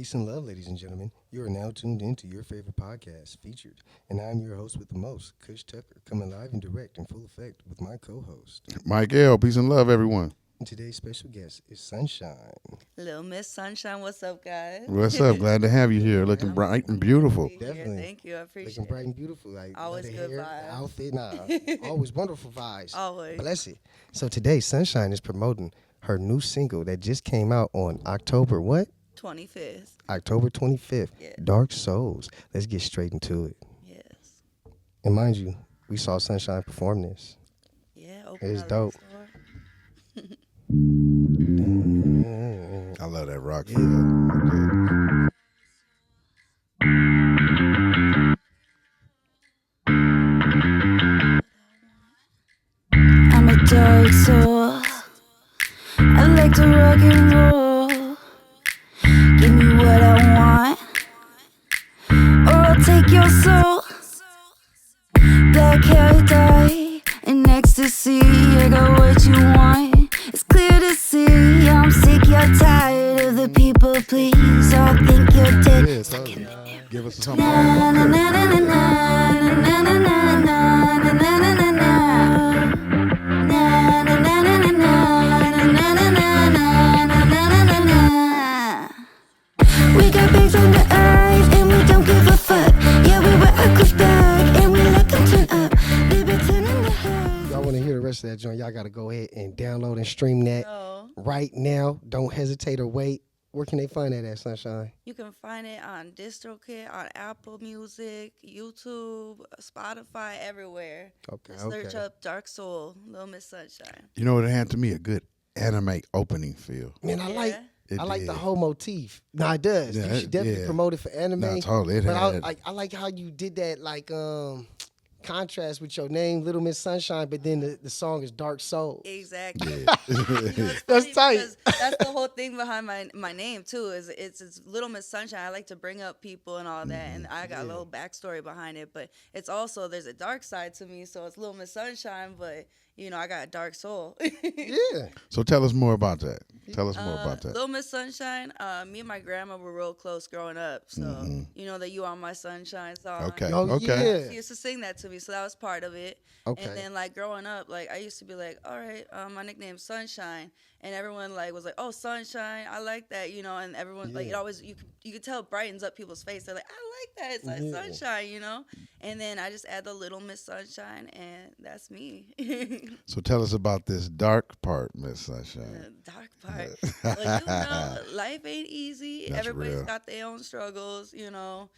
Peace and love, ladies and gentlemen. You are now tuned in to your favorite podcast, Featured. And I'm your host with the most, Kush Tucker, coming live and direct in full effect with my co-host. Mike L. Peace and love, everyone. And today's special guest is Sunshine. Little Miss Sunshine, what's up, guys? What's up? Glad to have you here. Looking bright and beautiful. Definitely. Thank you. I appreciate Looking it. bright and beautiful. Like Always the good hair, vibes. the outfit, always wonderful vibes. Always. Bless it. So today, Sunshine is promoting her new single that just came out on October what? 25th. October 25th. Yeah. Dark Souls. Let's get straight into it. Yes. And mind you, we saw Sunshine perform this. Yeah. Open It's our dope. store. I love that rock Yeah. feel. I'm a dark soul. I like to rock and roll. Give me what I want, or I'll take your soul. Black hair dye and ecstasy. I got what you want. It's clear to see. I'm sick, you're tired of the people please. I think you're dead. Yeah, totally. Give us something. Na na na na na na na na na na na na na na. Na na na na na na na na na na na na na. We got bags on the eyes and we don't give a fuck. Yeah, we wear Aqua's back and we let them turn up. Libertin in the head. Y'all want to hear the rest of that joint, y'all got to go ahead and download and stream that So right now. Don't hesitate or wait. Where can they find that at, Sunshine? you can find it on DistroKid, on Apple Music, YouTube, Spotify, everywhere. Okay, Just search okay. up Dark Soul, Little Miss Sunshine. You know what it had to me? A good anime opening feel. Man, I like Yeah. It I like the did. whole motif. No, it does. Yeah, You should definitely yeah. promote it for anime. No, totally. It But had. I like how you did that contrast with your name, Little Miss Sunshine, but then the song is Dark Soul. Exactly. Yeah. You know, it's That's funny tight. because that's the whole thing behind my name too. Is it's Little Miss Sunshine. I like to bring up people and all that, and I got a little backstory behind it. But it's also there's a dark side to me, so it's Little Miss Sunshine. But you know, I got a dark soul. Yeah. So tell us more about that. Tell us more about that. Little Miss Sunshine. Me and my grandma were real close growing up, so you know that "You Are My Sunshine" song. Okay. Oh, Okay. yeah. She used to sing that to me, so that was part of it. Okay. And then like growing up, like I used to be like, all right, my nickname's Sunshine, and everyone like was like, oh, Sunshine, I like that, you know, and everyone like it Yeah. always you could tell it brightens up people's face. They're like, I like that, it's like Yeah. Sunshine, you know. And then I just add the Little Miss Sunshine, and that's me. So tell us about this dark part, Miss Sunshine. The dark part. Well, you know, life ain't easy. That's Everybody's real. got their own struggles, you know.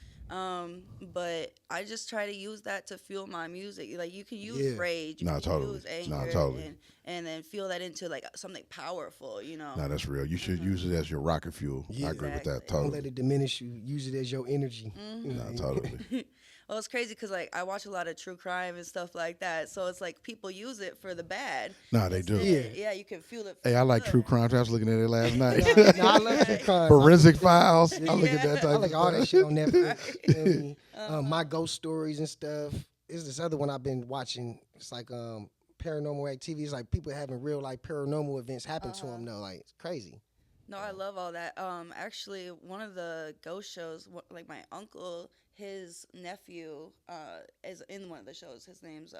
But I just try to use that to fuel my music. Like you can use Yeah. rage, you No, can totally. use No, anger, totally. and then feel that into like something powerful, you know. No, that's real. You should use it as your rocket fuel. Yeah. I agree with that. Exactly. Don't Totally. let it diminish you. Use it as your energy. You know? No, totally. Well, it's crazy because like I watch a lot of true crime and stuff like that, so it's like people use it for the bad. No, they do. Yeah. Yeah, you can feel it. Hey, I like good. true crime. I was looking at it last night. Nah, I love true crime. Forensic Files. I look at that I type like of all stuff. that shit on Netflix. You know what I mean? My ghost stories and stuff. There's this other one I've been watching. It's like paranormal activity. It's like people having real like paranormal events happen to them. Though, like it's crazy. No, I love all that. Actually, one of the ghost shows, like my uncle, his nephew, is in one of the shows. His name's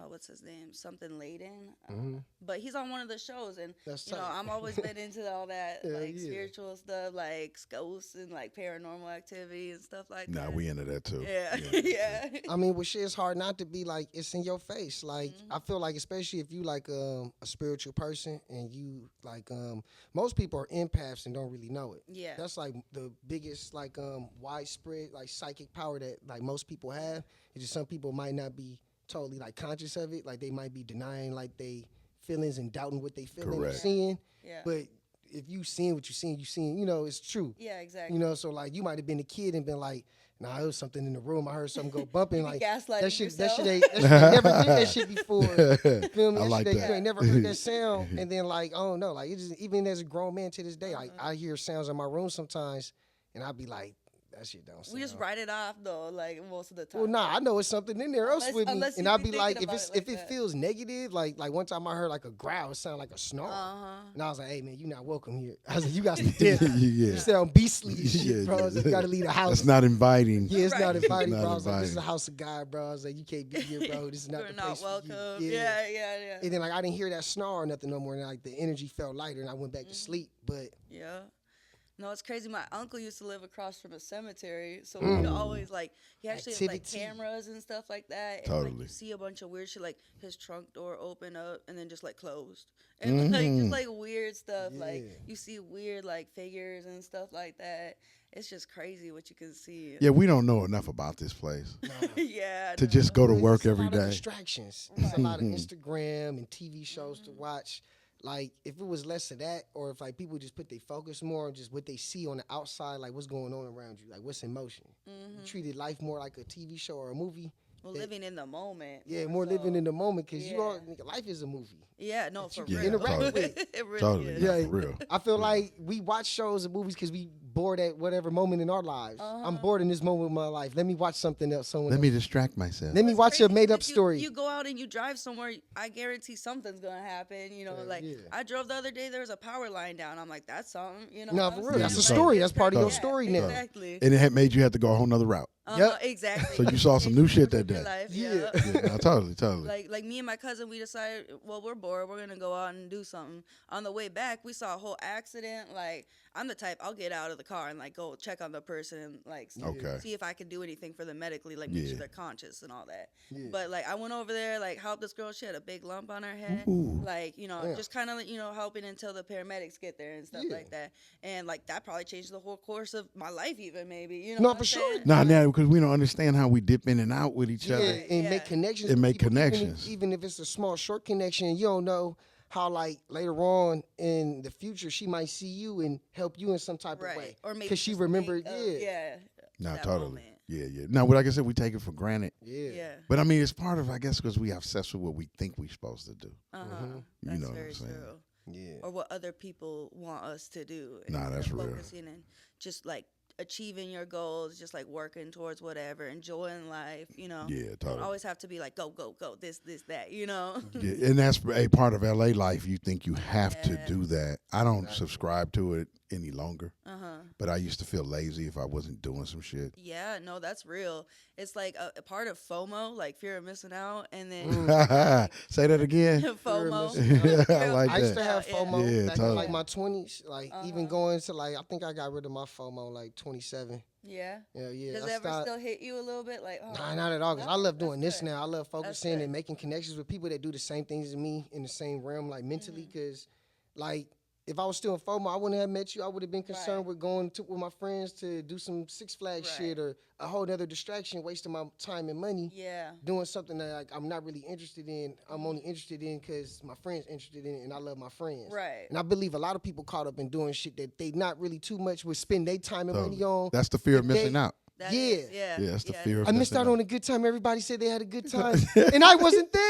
what's his name? Something Layden. But he's on one of the shows, and That's you know, tight. I'm always been into all that Hell like yeah. spiritual stuff, like ghosts and like paranormal activity and stuff like Nah, that. we into that too. Yeah, yeah. I mean, with shit, it's hard not to be like it's in your face. Like I feel like, especially if you like a spiritual person and you like most people are empaths and don't really know it. Yeah. That's like the biggest like widespread like psychic power that like most people have. It's just some people might not be totally like conscious of it. Like they might be denying like they feelings and doubting what they feeling or Correct. seeing. Yeah. But if you seeing what you seeing, you know, it's true. Yeah, exactly. You know, so like you might have been a kid and been like, nah, it was something in the room. I heard something go bumping. Like gaslighting that shit, yourself. that shit ain't never did that shit before. Feel me? I like shit that. You ain't never heard that sound. And then like, I don't know, like it just even as a grown man to this day, like Uh-huh. I hear sounds in my room sometimes, and I be like, That shit don't. We just sound- write it off though, like most of the time. Well, nah, I know it's something in there else Unless- with me, unless and you I'll be be like, thinking if it's about it if like it that. feels negative, like one time I heard like a growl, it sounded like a snore, and I was like, hey man, you're not welcome here. I was like, you got to dip. Yeah. You sound beastly and shit, Yeah, bro. yeah. You got to leave the house. It's not inviting. Yeah, it's Right. not inviting, Not bro. I was like, this is inviting. a house of God, bro. I was like, you can't be here, bro. This is not You're the not place welcome. for you. Yeah. And then like I didn't hear that snore or nothing no more, and like the energy felt lighter, and I went back to sleep. But Yeah. No, it's crazy. My uncle used to live across from a cemetery, so we could always like he actually has like Activity. cameras and stuff like that. And like Totally. you see a bunch of weird shit, like his trunk door open up and then just like closed, and like just like weird stuff. Like Yeah. you see weird like figures and stuff like that. It's just crazy what you can see. Yeah, we don't know enough about this place Yeah. to no. just go to Well, work it's a every lot of day. distractions. It's a lot of Instagram and TV shows to watch. Like if it was less of that, or if like people just put their focus more on just what they see on the outside, like what's going on around you, like what's in motion. You treated life more like a TV show or a movie. Well, living in the moment. Yeah, more living in the moment, because you Yeah. all nigga, life is a movie. Yeah, no, for you real. interact Totally. with. It really Totally, is. yeah, Yeah. for real. I feel like we watch shows and movies because we bored at whatever moment in our lives. I'm bored in this moment of my life. Let me watch something else. Someone Let else. me distract myself. Let me What's watch a crazy made is up if story. You go out and you drive somewhere, I guarantee something's gonna happen. You know, like yeah. I drove the other day, there was a power line down. I'm like, that's something. You know, No, what for I'm real. saying? That's a Like, story. it's That's part of your crazy. story Yeah, now. Exactly. And it had made you have to go a whole nother route. Yep. Exactly. So you saw some new shit that day. Life, Yeah. Yeah, no, totally. Like me and my cousin, we decided, well, we're bored. We're gonna go out and do something. On the way back, we saw a whole accident. Like I'm the type, I'll get out of the car and like go check on the person and like Okay. see if I can do anything for them medically, like make Yeah. sure they're conscious and all that. Yeah. But like I went over there, like helped this girl. She had a big lump on her head. Ooh. Like Damn. just kind of helping until the paramedics get there and stuff Yeah. like that. And like that probably changed the whole course of my life, even maybe. You know, No, what for I'm sure. saying? Nah, now because we don't understand how we dip in and out with each Yeah, other. and Yeah. make connections. It with make people, connections. Even if it's a small, short connection, you don't know how, like, later on in the future, she might see you and help you in some type of way. Right. Or maybe Because she just remembered, think of- yeah. No, that totally. moment. Yeah. Now, like I said, we take it for granted. Yeah. Yeah. But I mean, it's part of, I guess, because we obsessed with what we think we're supposed to do. Uh-huh. You That's know what very I'm saying. true. Yeah. Or what other people want us to do. Nah, instead that's of real. focusing and just like achieving your goals, just like working towards whatever, enjoying life, Yeah, Don't totally. always have to be like go, this, that, Yeah, and that's a part of LA life. You think you have to Yeah. do that. I don't subscribe to it any longer, Uh-huh. but I used to feel lazy if I wasn't doing some shit. Yeah, no, that's real. It's like a part of FOMO, like fear of missing out, and then Say that again. FOMO. I like I used to that. have FOMO Yeah, back totally. in like my 20s. Like even going to like, I think I got rid of my FOMO like 27. Yeah. Yeah. Does I it ever stopped- still hit you a little bit? Like, oh, Nah, not at all. 'Cause I love doing this good. now. I love focusing good. and making connections with people that do the same things as me in the same realm, like mentally. Mm-hmm. Because, like, if I was still in FOMO, I wouldn't have met you. I would have been concerned Right. with going with my friends to do some Six Flags Right. shit or a whole other distraction, wasting my time and money yeah. doing something that like I'm not really interested in. I'm only interested in because my friend's interested in it and I love my friends. Right. And I believe a lot of people caught up in doing shit that they not really too much would spend their time and money on. That's the fear of If they- missing out. That Yeah. is- yeah. Yeah, that's the yeah, fear of I missed missing out on a good time. Everybody said they had a good time, and I wasn't there.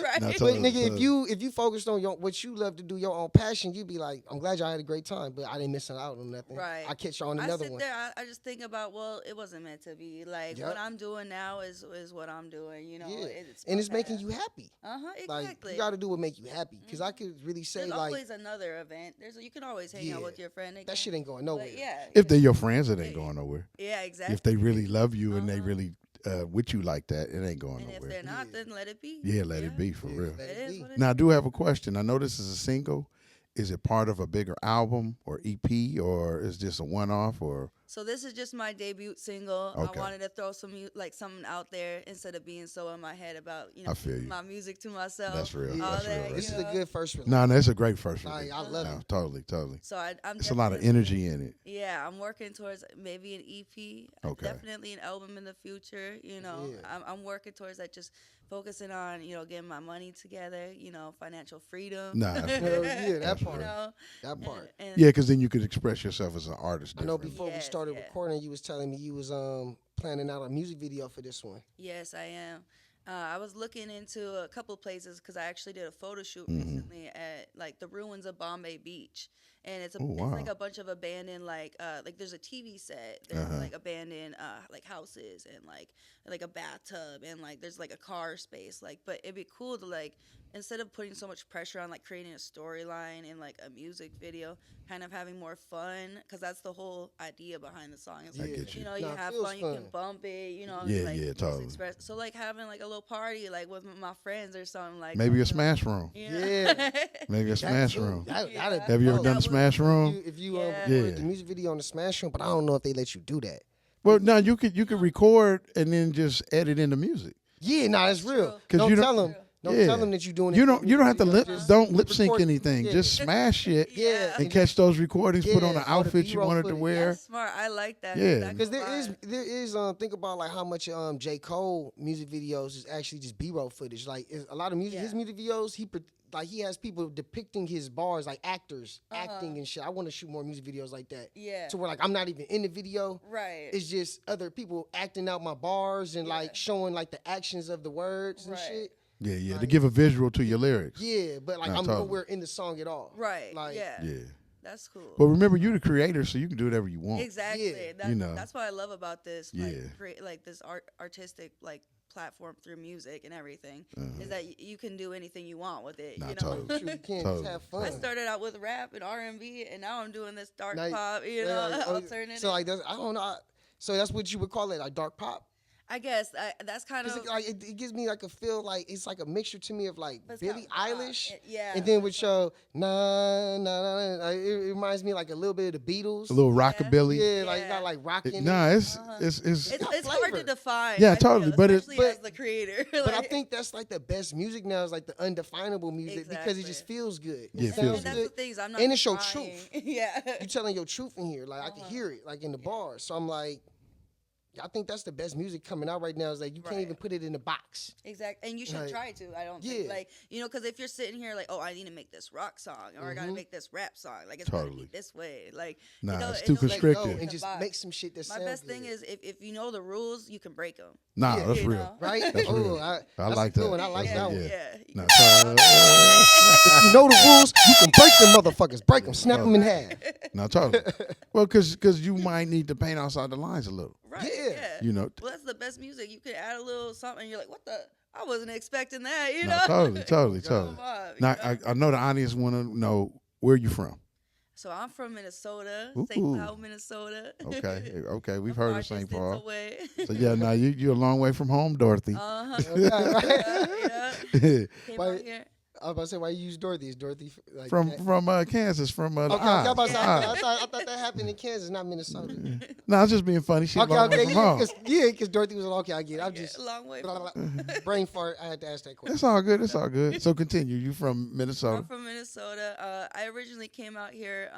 Right. Nah, But totally, nigga, totally. if you focused on what you love to do, your own passion, you'd be like, I'm glad y'all had a great time, but I didn't miss out on nothing. Right. I catch y'all on I another sit one. there. I just think about, well, it wasn't meant to be. Like Yup. what I'm doing now is what I'm doing. Yeah, It's and it's making you happy. Exactly. Like you got to do what make you happy. Because I could really say There's like always another event. You can always hang out Yeah. with your friend. Again. that shit ain't going nowhere. But yeah. If they're your friends, it ain't going nowhere. yeah, exactly. If they really love you and they really with you like that, it ain't going and if nowhere. they're not, then let it be. Yeah, let it be for real. let It it is be. what it Now, I is. do have a question. I know this is a single. Is it part of a bigger album or EP, or is this a one-off? Or So this is just my debut single. Okay. I wanted to throw something out there instead of being so in my head about I feel you. my music to myself. That's real. Yeah. all That's real. that, Right This you is a know? good first release. no, it's a great first Like, release. I love No, it. totally. So I'm It's a lot of definitely- energy in it. Yeah, I'm working towards maybe an EP. Okay. Definitely an album in the future. Yeah. I'm working towards that. Just focusing on getting my money together. Financial freedom. Nah, Hell yeah, that You part. know, That part. and yeah, because then you could express yourself as an artist. I know differently. before we Yes, started yeah. recording, you was telling me you was planning out a music video for this one. yes, I am. I was looking into a couple places because I actually did a photo shoot Mm-hmm. recently at like the ruins of Bombay Beach, and it's Oh, it's wow. like a bunch of abandoned like there's a TV set, there's like abandoned like houses and like a bathtub and like there's like a car space like, but it'd be cool to like instead of putting so much pressure on like creating a storyline in like a music video, kind of having more fun because that's the whole idea behind the song. It's I like get you. you know you Nah, it have feels fun, you can fun. bump it, you know, Yeah, like, yeah, just totally. express. So like having like a little party like with my friends or something like Maybe that, a smash room. you know? Yeah. Maybe a smash room. That'd Yeah. Have you ever dope. done a smash room? If you Yeah. record the music video on the Smash Room, but I don't know if they let you do that. Well, no, you could record and then just edit in the music. Yeah, nah, that's real. true. 'Cause Don't you tell don't- them. Don't Yeah. tell them that you're doing it. You for don't have to music lip video. don't lip sync record- anything. yeah. Just smash it Yeah. and catch those recordings. Put on the Yeah, all the outfit you B-roll wanted to footage. wear. That's smart. I like that. Yeah. That Because could there vibe. is think about like how much J. Cole music videos is actually just B-roll footage. Like a lot of music, his Yeah. music videos, he has people depicting his bars like actors acting and shit. I want to shoot more music videos like that. Yeah. To where like I'm not even in the video. Right. It's just other people acting out my bars and like showing like the actions of the words and Right. shit. Yeah, to give a visual to your lyrics. Yeah, but like Nah, I'm totally. nowhere in the song at all. Right. Like, yeah. Yeah. That's cool. But remember, you're the creator, so you can do whatever you want. Exactly. Yeah. That, You know. That's what I love about this. Like, Yeah. create like this artistic like platform through music and everything is that you can do anything you want with it. Nah, you know. totally. True, you can't Totally. just have fun. I started out with rap and R&B, and now I'm doing this dark Now you- pop. You yeah, know, like, oh, alternative. So like I don't know. So that's what you would call it, like dark pop. I guess that's kind of Cause it gives me like a feel like it's like a mixture to me of like But it's got Billie rock. Eilish, Yeah. and then with show nah nah nah. Like, it reminds me like a little bit of the Beatles. A little rockabilly. yeah, like Yeah. got like rocking. Nah, it's It's got hard to flavor. define. Yeah, I feel, totally, but it- especially as the creator. But I Like, think that's like the best music now is like the undefinable music because it just Exactly. feels good. Yeah, it and feels that's good. the things I'm not. And it's your trying. truth. Yeah. You telling your truth in here, like I can hear it, like in the bars. So I'm like, I think that's the best music coming out right now. Is like you can't Right. even put it in a box. Exactly, and you should Like, try to. I don't think yeah. like because if you're sitting here like, oh, I need to make this rock song or I gotta make this rap song, like it's gotta Totally. be this way. Like Nah, you know, it's it too don't- Let go Constricted. and just vibe. make some shit that My sounds best thing good. is if you know the rules, you can break them. Nah, Yeah. that's You real. know? Right? That's Oh, real. that's I a like good that. one. I like yeah, that one. yeah. Nah, If you know the rules, you can break them motherfuckers. Break them, snap them in half. no, totally. Well, because you might need to paint outside the lines a little. Right. Yeah. Yeah. You know. Well, that's the best music. You could add a little something. And you're like, what the? I wasn't expecting that. You No, know. totally. Come on, you Now, know? I know the audience want to know where you from. So I'm from Minnesota, Ooh. St. Paul, Minnesota. Okay, we've I'm heard far of St. distance Paul. away. So yeah, now you're a long way from home, Dorothy. Yeah. Came Why- out here. I was about to say, why you use Dorothy? Is Dorothy like from that? Kansas, from the Okay, okay, I, was about to say, Oz. I thought that happened in Kansas, not Minnesota. No, I was just being funny. She Okay, long way okay, from home. because Dorothy was okay. I get it. I'm Yeah, just a long way. blah, From, blah, blah. Brain fart. I had to ask that question. It's all good. It's all good. So continue. You from I'm Minnesota? from Minnesota. I originally came out here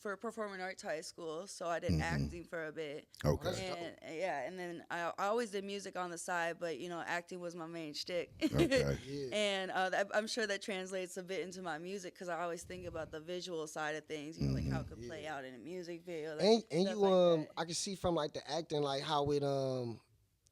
for performing arts high school, so I did acting for a bit. Okay. And yeah, and then I always did music on the side, but acting was my main shtick. Okay. Yeah. And I'm sure that translates a bit into my music because I always think about the visual side of things, like how it could play out in a music video. Like, And stuff you like that. I can see from like the acting like how it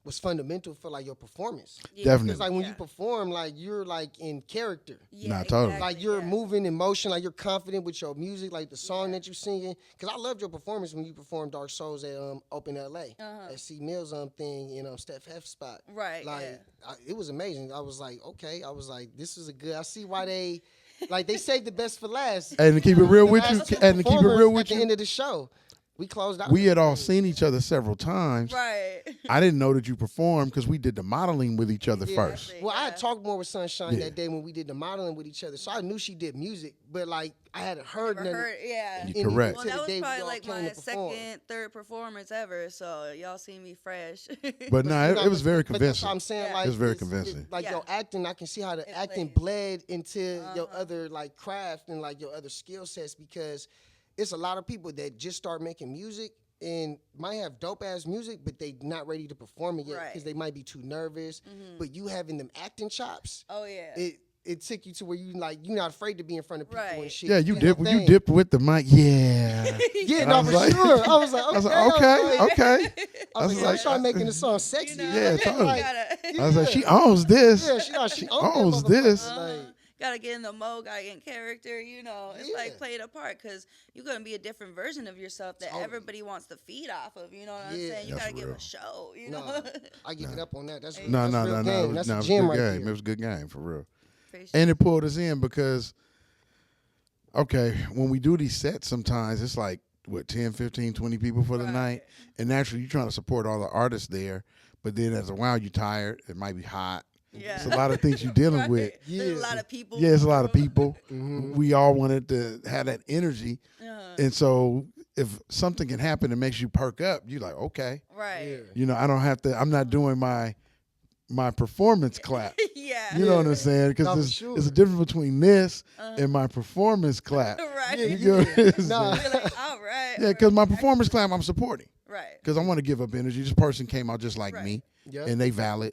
was fundamental for like your performance. Yeah. Definitely. Because like when Yeah. you perform, like you're like in character. Yeah, Nah, totally. exactly, Like you're yeah. moving in motion, like you're confident with your music, like the song that you're singing. Cause I loved your performance when you performed Dark Souls at Open LA, at C Mills thing in Steph Hef spot. Right, Like yeah. it was amazing. I was like, okay. I was like, this is a good. I see why they, like they saved the best for last. And to keep it real The with last you, two and to keep it performers real at with the you, end of the show, we closed out. we had all seen each other several times. Right. I didn't know that you performed because we did the modeling with each other first. Exactly. Well, I Yeah. had talked more with Sunshine Yeah. that day when we did the modeling with each other, so I knew she did music, but like I hadn't heard Never nothing. heard, yeah. You correct. Well, To the that was day we probably all like came my to perform. second, third performance ever. So y'all see me fresh. But no, You know, it was very but that's convincing. what I'm saying. Yeah. Like, It was very it's- convincing. Like Yeah. your acting, I can see how the It acting plays. bled into your other like craft and like your other skill sets because it's a lot of people that just start making music and might have dope ass music, but they not ready to perform it yet because Right. they might be too nervous. But you having them acting chops, Oh yeah. it it took you to where you like you're not afraid to be in front of people and Right. shit. Yeah, you doing your dip. You thing. dipped with the mic. Yeah. Yeah, I no, was for like- sure. I was like, I was okay, like, okay. I was was like, I'm like- trying making the song sexy. Yeah, totally. Like, I was like, she owns this. yeah, she owns owns this. Like, Gotta get in the mode, gotta get in character, it's Yeah. like playing a part because you're gonna be a different version of yourself that Totally. everybody wants to feed off of, you know what I'm Yeah. saying? You That's gotta give real. a show, you no, know? I give it up on that. That's No, that's no, real no, game. no. That's No, a it was gem good right game. there. It was a good game for real. Appreciate And it pulled us in because, okay, when we do these sets, sometimes it's like, what, 10, 15, 20 people for the Right. night. And naturally, you're trying to support all the artists there. But then as a while, you're tired. It might be hot. Yeah. It's a lot of things you're dealing with. Right. There's a Yeah. lot of people. Yeah, it's a lot of people. Mhm. We all wanted to have that energy. Uh-huh. And so if something can happen that makes you perk up, you're like, okay. Right. I don't have to, I'm not doing my performance clap. Yeah. You know what I'm saying? Because No, for there's, sure. there's a difference between this and my performance clap. Right. Yeah, You yeah. get what I'm saying? Nah. You're like, all right. Yeah, because my performance clap, I'm supporting. Right. Because I want to give up energy. This person came out just like Right. me, Yeah. and they valid.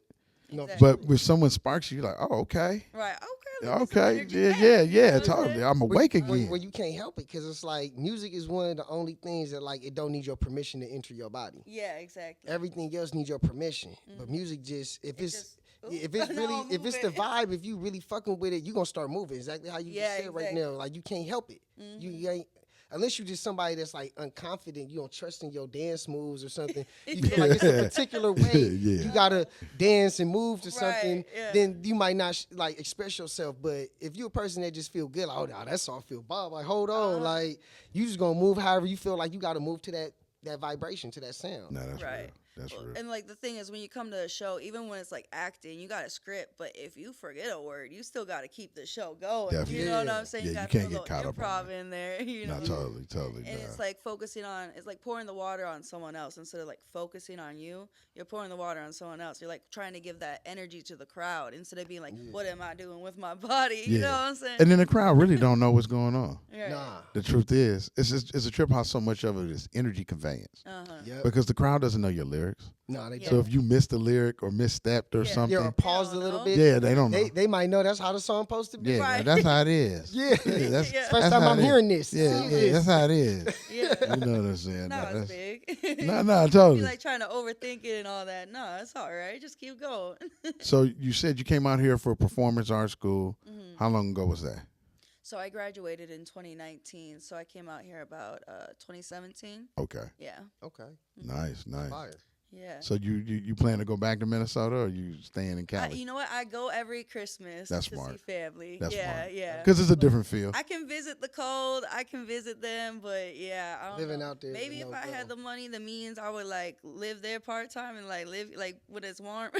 No, Exactly. But when someone sparks you, you're like, oh, okay. Right. Okay. look at some Okay. energy Yeah, back, yeah, you know yeah, what I'm totally. saying? I'm awake Where again. you can't help it because it's like music is one of the only things that like it don't need your permission to enter your body. Yeah, exactly. Everything else needs your permission, but music just if it's just, if ooh, it's now really I'm if it's the moving. vibe, if you really fucking with it, you gonna start moving exactly how you Yeah, just said right exactly. now. Like you can't help it. You ain't unless you just somebody that's like unconfident, you don't trust in your dance moves or something. You feel like it's a particular way Yeah. you gotta dance and move to something. yeah. Then you might not like express yourself. But if you're a person that just feel good, like, oh, nah, that song feel bob. Like hold on, like you just gonna move however you feel like you gotta move to that vibration, to that sound. No, that's Right. real. That's real. And like the thing is, when you come to a show, even when it's like acting, you got a script, but if you forget a word, you still got to keep the show going. Definitely. You know what Yeah. I'm saying? Yeah, you you got can't to get put caught a up little on improv in there. You know. No, totally. And it's like focusing on, it's like pouring the water on someone else instead of like focusing on you. You're pouring the water on someone else. You're like trying to give that energy to the crowd instead of being like, what am I doing with my body? You know what I'm saying? And then the crowd really don't know what's going on. Right. Nah. The truth is, it's a trip how so much of it is energy conveyance. Yep. Because the crowd doesn't know your lyrics. Nah, they Yeah. So don't. if you missed a lyric or misstepped or Yeah. something, Yeah, or paused a don't little know. bit. yeah, they don't know. They might know that's how the song supposed to be. Yeah, Right. that's how it is. Yeah. that's, Yeah. First that's time how I'm it is. hearing this. Yeah, See yeah, this. that's how it is. Yeah. You know what I'm saying? No, No, it's that's, big. no, totally. Be like trying to overthink it and all that. No, it's all right. Just keep going. So you said you came out here for performance art school. Mm-hmm. How long ago was that? So I graduated in 2019. So I came out here about 2017. Okay, Yeah. Okay. nice. Fire. Yeah. So you plan to go back to Minnesota, or you staying in Cali? You know what? I go every Christmas That's to smart. see family. That's yeah, smart. yeah. Because it's a different feel. I can visit the cold. I can visit them, but yeah, I don't Living know. out there is Maybe if no I had go. the money, the means, I would like live there part time and like live like when it's warm.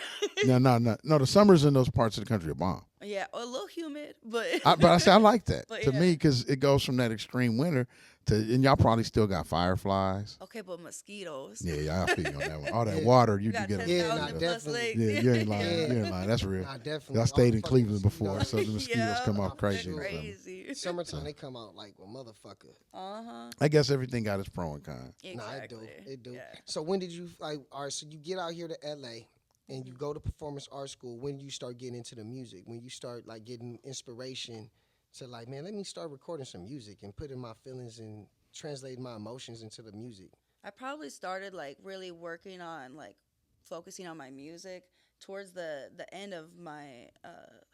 No. The summers in those parts of the country are bomb. Yeah, a little humid, but But I say I like that. But To yeah. me, because it goes from that extreme winter to, and y'all probably still got fireflies. okay, but mosquitoes. Yeah, I feel you on that one. All that Yeah. water, you You got get. 10,000 Yeah, nah, plus definitely. lakes. Yeah, you ain't lying. Yeah. You ain't lying. That's real. Nah, definitely. I stayed in All the Cleveland fucking before, so the mosquitoes Yeah, come off they're crazy. or something. crazy. Summertime, they come out like a motherfucker. Uh-huh. I guess everything got its pro and con. Exactly. Nah, it do. It do. Yeah. So when did you like? All right, so you get out here to LA, and you go to performance art school. When you start getting into the music, when you start like getting inspiration to like, man, let me start recording some music and putting my feelings and translating my emotions into the music. I probably started like really working on like focusing on my music towards the end of my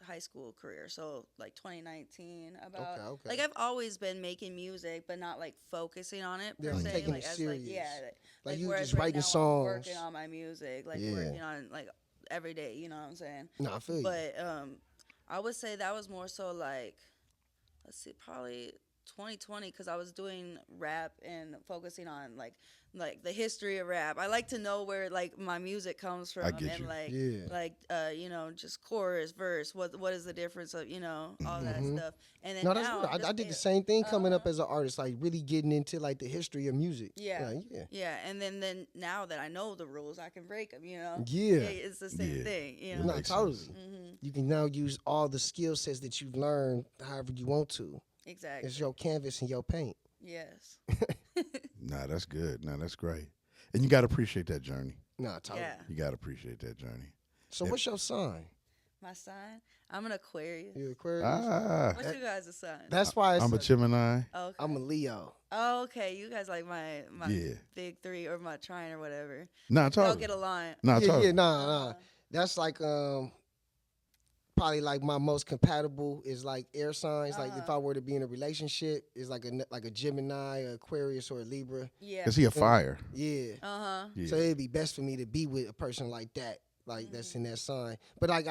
high school career. So like 2019 about Okay. like I've always been making music but not like focusing on it per Yeah, like se. taking like it as serious. like yeah. Like you whereas just writing now I'm working songs. on my music, like Yeah. working on like every day, you know what I'm saying? Nah, I feel you. But I would say that was more so like, let's see, probably 2020 because I was doing rap and focusing on like the history of rap. I like to know where like my music comes from get and you. like Yeah. you know, just chorus, verse. What is the difference of, you know, all that stuff. And then No, that's now real. I'm I just did the being- same thing coming up as an artist, like really getting into like the history of music. Yeah. Yeah. Yeah, and then now that I know the rules, I can break them. You know. Yeah. It's the same Yeah. thing. You know. No, Makes totally. sense. You can now use all the skill sets that you've learned however you want to. Exactly. It's your canvas and your paint. Yes. Nah, that's good. Nah, that's great. And you got to appreciate that journey. Nah, totally. Yeah. You got to appreciate that journey. So what's your sign? My sign? I'm an Aquarius. You Aquarius? What's your guys' sign? That's why I'm a Gemini. Oh, okay. I'm a Leo. Oh, okay. You guys like my Yeah. big three or my trine or whatever. Nah, Y'all totally. get along. Nah, Yeah, totally. yeah, nah. That's like probably like my most compatible is like air signs. Like if I were to be in a relationship, is like a Gemini, a Aquarius, or a Libra. Yeah. Cause he a fire. Yeah. Yeah. So it'd be best for me to be with a person like that, like that's in that sign. But like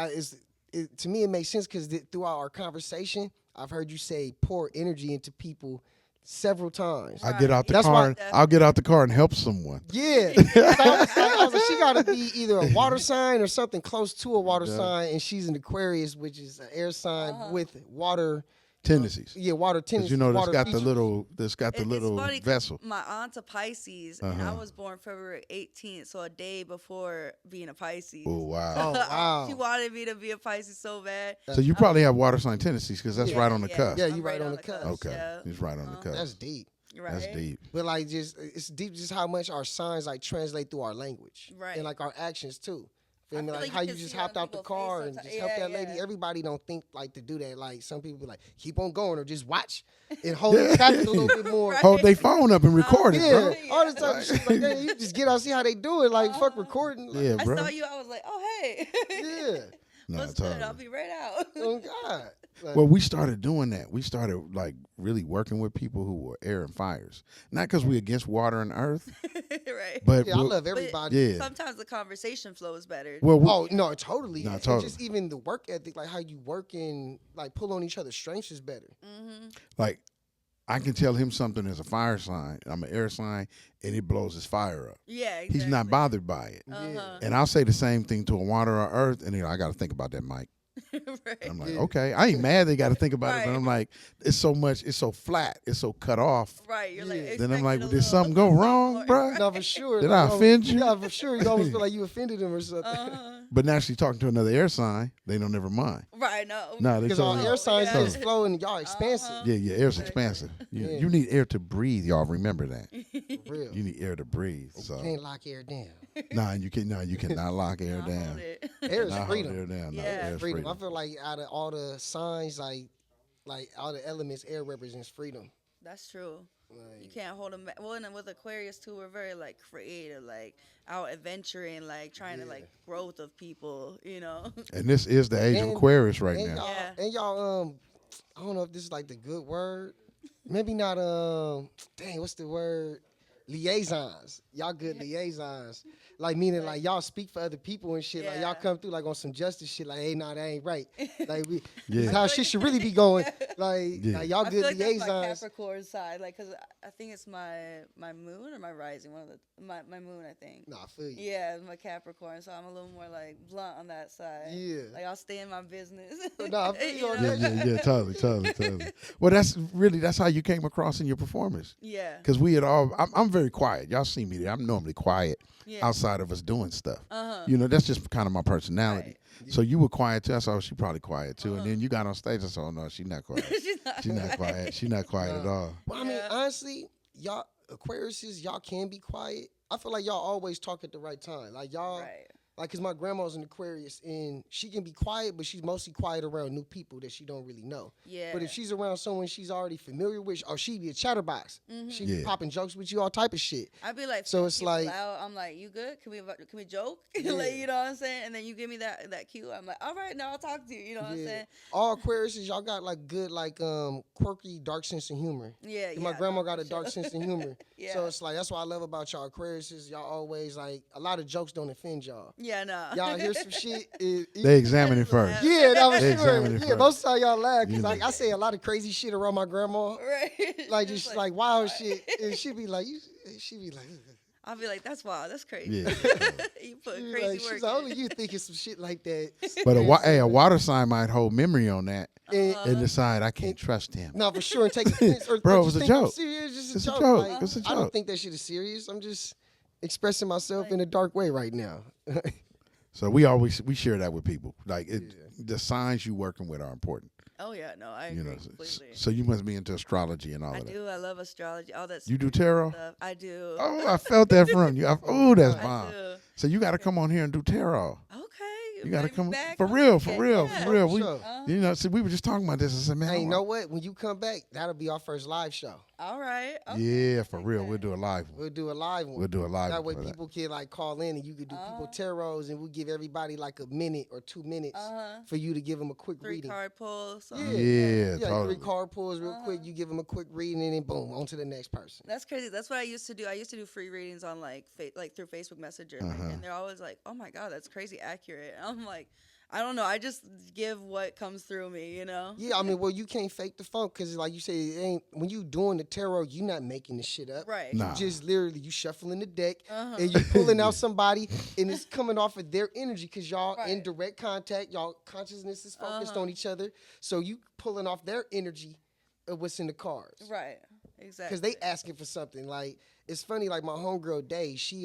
to me, it makes sense because throughout our conversation, I've heard you say pour energy into people several times. I get out the That's car. why- And, I'll get out the car and help someone. Yeah. So I was like, she got to be either a water sign or something close to a water Yeah. sign, and she's an Aquarius, which is an air sign with water. Tendencies. Yeah, water Cause tendencies. you know, water that's got features. It's little funny 'cause vessel. My aunt's a Pisces, and I Uh-huh. was born February 18th, so a day before being a Pisces. Oh wow. Oh, wow. She wanted me to be a Pisces so bad. So you probably have water sign tendencies because that's Yeah. right on the cusp. Yeah, I'm you right on the cusp. Okay, Yeah. it's right on the cusp. That's deep. Right. That's deep. But like, just it's deep, just how much our signs like translate through our language, Right. and like our actions too. Feel I me? feel Like like how you you can just see hopped on out the people's car face and just sometimes. helped Yeah, that lady. yeah. Everybody don't think like to do that. Like some people be like, keep on going or just watch and hold the traffic a little bit more. Right. Hold their phone up and record it, Yeah, bro. all the time. Shit like that. You just get out, see how they do it. Like fuck recording. Like, Yeah, I bro. saw you. I was like, oh hey. yeah. No, What's good? totally. I'll be right out. Oh God. Like, Well, we started doing that. We started like really working with people who were air and fires. Not because we're against water and earth, Right. but yeah, I we'll- love But everybody. Yeah. Sometimes the conversation flows better. well, we, Oh no, totally. No, And totally. just even the work ethic, like how you work and like pull on each other's strengths is better. like I can tell him something as a fire sign. I'm an air sign, and it blows his fire up. Yeah. Exactly. He's not bothered by it. Uh-huh. And I'll say the same thing to a water or earth, and I got to think about that, Mike. Right. And I'm like, Yeah. okay, I ain't mad they got to think about it, but Right. I'm like, it's so much, it's so flat, it's so cut off. Right. You're Yeah. like. Then I'm like, expecting a did something go little- wrong, bruh? No, for sure. Did like, I offend you? Yeah, for sure. You almost feel like you offended him or something. Uh-huh. But naturally, talking to another air sign, they don't never mind. Right. No. No, they Because all totally- air signs Yeah. just flow and y'all expansive. Yeah, air's expansive. Yeah. You need air to breathe, y'all. Remember that. For real. You need air to breathe. So Can't lock air down. you cannot lock air Hold down. it. Air is Not hold freedom. air down. No, Yeah. air's Freedom. freedom. I feel like out of all the signs, like all the elements, air represents freedom. That's true. You Like, can't hold them back. Well, and then with Aquarius too, we're very like creative, like out adventuring, like trying to like growth of people. You know. And this is the age of And- Aquarius right and now. y'all, Yeah. and y'all, I don't know if this is like the good word. Maybe not. Dang, what's the word? Liaisons. Y'all good liaisons. Like meaning like y'all speak for other people and shit. Like y'all Yeah. come through like on some justice shit. Like, hey, nah, that ain't right. Like we, Yeah. this how shit should really be going. Like, Yeah. like y'all I feel good like that's my liaisons. Capricorn side, like, cause I think it's my moon or my rising, one of the my moon, I think. Nah, I feel you. Yeah, my Capricorn, so I'm a little more like blunt on that side. Yeah. Like I'll stay in my business. Nah, I feel you on know? that. Totally. Well, that's how you came across in your performance. Yeah. Because we had all, I'm very quiet. Y'all see me there. I'm normally quiet Yeah. outside of us doing stuff. Uh-huh. You know, that's just kind of my personality. Right. So you were quiet too. I saw she probably quiet too. And then you got on stage. I said, oh no, she's not quiet. She's not quiet. She's not quiet at all. Well, I mean, Yeah. honestly, y'all Aquariuses, y'all can be quiet. I feel like y'all always talk at the right time. Like y'all, Right. like, cause my grandma's an Aquarius and she can be quiet, but she's mostly quiet around new people that she don't really know. Yeah. But if she's around someone she's already familiar with, or she be a chatterbox, she be Yeah. popping jokes with you, all type of shit. I'd be like, So filling it's people like- out. I'm like, you good? Can we joke? Yeah. Like, you know what I'm saying? And then you give me that cue. I'm like, all right, now I'll talk to you. You know what I'm saying? All Aquariuses, y'all got like good, like quirky, dark sense of humor. Yeah. And yeah. my grandma got a for dark sure. sense of humor. Yeah. So it's like that's what I love about y'all Aquariuses. Y'all always like a lot of jokes don't offend y'all. Yeah, no. Y'all hear some shit. They examine it first. Yeah, that was They sure. examine it Yeah, first. most of the time y'all laugh because You like know. I say a lot of crazy shit around my grandma, Right. like just like wild shit, and she be like, she be like, I'll be like, that's wild. That's crazy. Yeah. You put she be crazy like, work. she's like, in. only you thinking some shit like that. But a water sign might hold memory on that And, and decide I can't trust him. no, for sure, and take offense. Or, Bro, or it was just a think I'm joke. serious, just It's a a joke. joke. Like, It's a I don't joke. think that shit is serious. I'm just expressing myself in a dark way right now. So we share that with people. Like the signs you working with are important. Oh yeah, no, I You agree know, completely. so you must be into astrology and all I of that. do. I love astrology. All that. You do spiritual tarot? Stuff. I do. Oh, I felt that from you. Oh, that's I bomb. do. So you got to come on here and do tarot. Okay. You gotta Bring me come back? for real, Okay, for real, yeah. for real. For We, sure. you know, see, we were just talking about this. I said, man, Hey, you know what? When you come back, that'll be our first live show. All right. Okay. yeah, for Like real. that. We'll do a live one. We'll do a live one. We'll do a live That way one for that. people can like call in and you could do people tarots and we'll give everybody like a minute or 2 minutes for you to give them a quick 3 reading. card pulls. Yeah. Yeah, Yeah, totally. 3 card pulls real quick. You give them a quick reading and then boom, on to the next person. That's crazy. That's what I used to do. I used to do free readings on like like through Facebook Messenger, and they're always like, "Oh my god, that's crazy accurate." And I'm like, I don't know. I just give what comes through me, you know. Yeah, I mean, well, you can't fake the funk because, like you say, it ain't when you doing the tarot, you not making the shit up. Right. Nah. You just literally you shuffling the deck and you pulling out somebody, and it's coming off of their energy because y'all in Right. direct contact. Y'all consciousness is focused on each other, so you pulling off their energy of what's in the cards. Right. Exactly. Because they asking for something. Like it's funny. Like my homegirl Day, she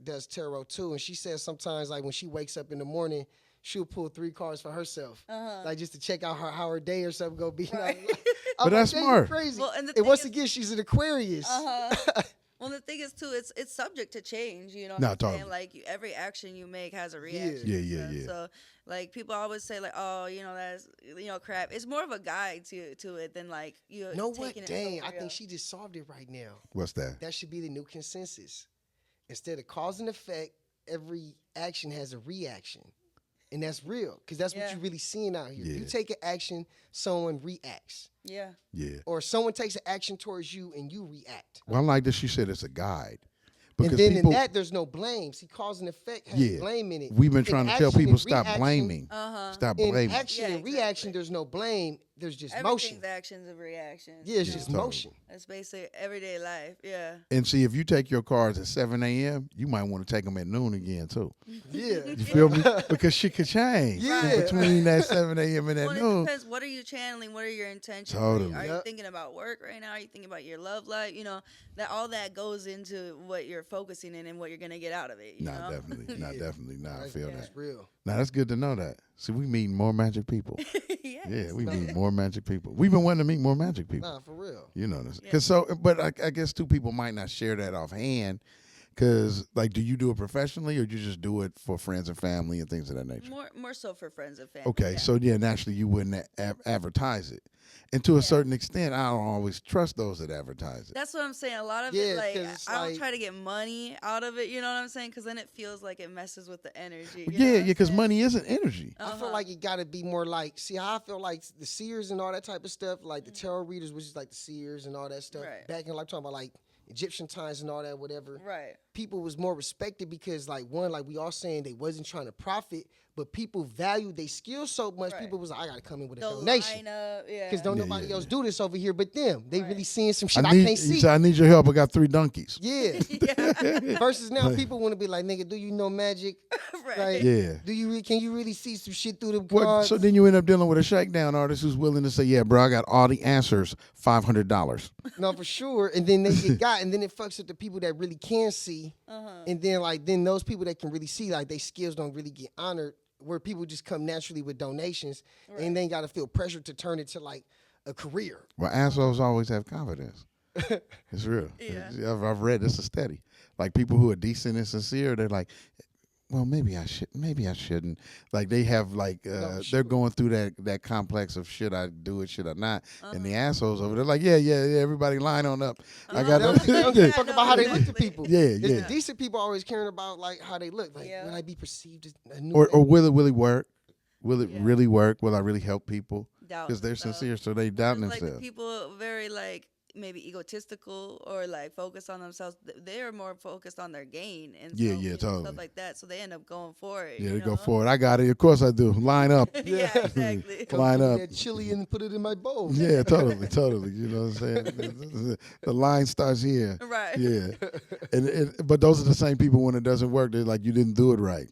does tarot too, and she says sometimes like when she wakes up in the morning, she'll pull 3 cards for herself, like just to check out how her day or something go be. Right. But that's "Dang, you smart." Crazy. Well, and the and thing once is- again, she's an Aquarius. Well, the thing is too, it's subject to change. You know what Nah, I'm totally. saying? Like every action you make has a reaction. Yeah, and yeah, stuff. yeah. So like people always say like, oh, you know that's crap. It's more of a guide to it than like you. Know what? taking it so Dang, I real. think she just solved it right now. What's that? That should be the new consensus. Instead of cause and effect, every action has a reaction. And that's real, because that's what Yeah. you're really seeing out here. Yeah. You take an action, someone reacts. Yeah. Yeah. Or someone takes an action towards you and you react. Well, I like that she said it's a guide. And then in that, there's no blame. See, cause and effect has Yeah. blame in it. We've been In trying to tell action people and stop reaction- blaming. Stop In blaming. action Yeah, and reaction, exactly. there's no blame. There's just Everything's motion. actions and reactions. Yeah, it's you just know? Totally. motion. That's basically everyday life. Yeah. And see, if you take your cards at 7 a.m., you might want to take them at noon again, too. Yeah. You feel me? Because shit could change Yeah. in between that 7 a.m. and that Well, it noon. depends. What are you channeling? What are your intentions? Totally. Are you Yep. thinking about work right now? Are you thinking about your love life? You know, that all that goes into what you're focusing in and what you're gonna get out of it. You Nah, know? definitely. Nah, definitely. Nah, I feel that. That's real. Nah, that's good to know that. See, we meet more magic people. Yes. Yeah, we meet more magic people. We've been wanting to meet more magic people. Nah, for real. You know this. Cause so, but I guess two people might not share that offhand. Cause like, do you do it professionally or do you just do it for friends and family and things of that nature? More so for friends and family. Okay, yeah. so yeah, naturally you wouldn't advertise it, and to a certain extent, I don't always trust those that advertise it. That's what I'm saying. A lot of Yeah, it, like 'cause it's I don't like- try to get money out of it. You know what I'm saying? Because then it feels like it messes with the energy. you know Yeah, what yeah, I'm because saying? money isn't energy. I feel like it got to be more like, see how I feel like the seers and all that type of stuff, like the tarot readers, which is like the seers and all that stuff. Right. Back in like talking about like Egyptian times and all that, whatever. Right. People was more respected because like one, like we all saying they wasn't trying to profit, but people valued their skills so much. Right. People was like, I gotta come in with a The donation. lineup, yeah. Because don't Yeah, nobody yeah, else yeah. do this over here but them. They Right. really seeing some shit I, need, can't he see. said, I need your help. I got 3 donkeys. Yeah. yeah. Versus now people want to be like, nigga, do you know magic? right. Like, Yeah. do you can you really see some shit through the What, cards? so then you end up dealing with a shakedown artist who's willing to say, yeah, bro, I got all the answers, $500. No, for sure. And then they get got, and then it fucks with the people that really can see. And then those people that can really see, like their skills don't really get honored. Where people just come naturally with donations, and they ain't got to feel pressure to turn it to like a career. Well, assholes always have confidence. It's real. Yeah. I've read this is steady. Like people who are decent and sincere, they're like, well, maybe I shouldn't. Like they have like they're going through that complex of should I do it, should I not? And the assholes over there like, yeah, everybody line on up. I got They don't give a Yeah, fuck no, about how they look to exactly. people. Yeah, It's yeah. the decent people always caring about like how they look. Like, Yeah. will I be perceived as a new? or will it really work? Will it Yeah. really work? Will I really help people? Doubt Because they're themselves. sincere, so they doubt It's like the themselves. people very like maybe egotistical or like focused on themselves. They're more focused on their gain and Yeah, self- yeah, and totally. stuff like that. So they end up going for it. Yeah, you they go know? for it. I got it. Of course I do. Line up. yeah, exactly. Come line give me up. that chili and put it in my bowl. Yeah, totally. You know what I'm saying? The line starts here. Right. Yeah, but those are the same people when it doesn't work. They're like, you didn't do it right.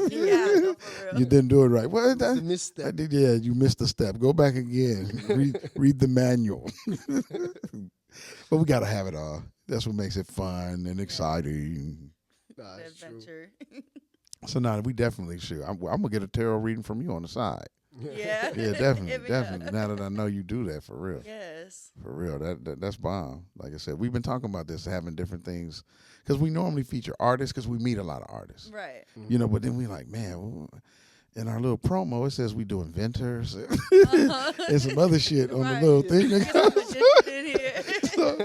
Yeah, no, for real. You didn't do it right. Well, It's a misstep. I did. Yeah, you missed a step. Go back again. read the manual. But we gotta have it all. That's what makes it fun and exciting. Nah, The it's true. adventure. So now we definitely should. I'm gonna get a tarot reading from you on the side. yeah. Yeah, definitely, Hit me up. definitely. Now that I know you do that for real. Yes. For real, that's bomb. Like I said, we've been talking about this, having different things, because we normally feature artists, because we meet a lot of artists, Right. you know. But then we like, man, in our little promo, it says we do inventors and some other shit on the little thing. So,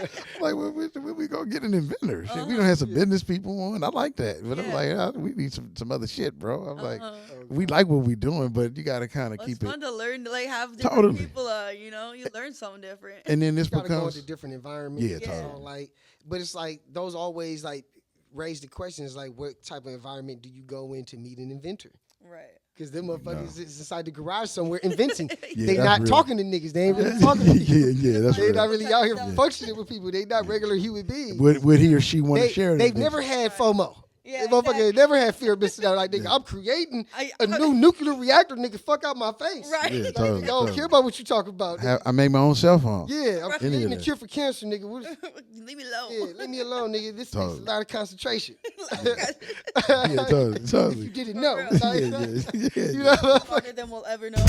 like, when we gonna get an inventor? Shit, we don't have some business people on. I like that, but I'm like, we need some other shit, bro. I'm like, we like what we doing, but you got to kind of keep it. It's fun to learn, to like have different people. You know, you learn something different. And then this gotta go becomes into different environments. Yeah, totally. So, like, but it's like those always like raise the questions like, what type of environment do you go in to meet an inventor? Right. Because them motherfuckers is inside the garage somewhere inventing. Yeah, they that's not real. talking to niggas. They ain't really talking to people. yeah, that's They real. not really out here functioning with people. They not regular human beings. Would he or she want to share? They've never had FOMO. Yeah, They motherfucker ain't never had fear of missing out. Like, nigga, I'm creating a new nuclear reactor, nigga. Fuck out my face. Right. Yeah, Like, totally, nigga, I don't care about what you talking about. Nigga. I make my own cell phone. Yeah, I'm Any creating of a that. cure for cancer, nigga. What is, Leave me alone. yeah, leave me alone, nigga. This takes Totally. a lot of concentration. Yeah, totally, If totally. you didn't know. real. Like, Yeah. you know, Longer than we'll ever know.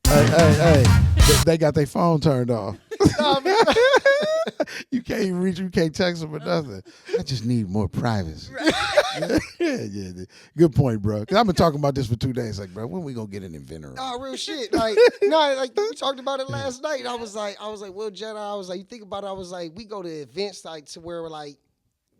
Hey, they got their phone turned off. nah, man. You can't even reach. You can't text them or nothing. I just need more privacy. yeah. Good point, bro. Because I've been talking about this for 2 days. Like, bro, when we gonna get an inventor? Nah, real shit. Like, nah, like we talked about it last night. I was like, well, Jenna, I was like, you think about it. I was like, we go to events like to where we're like,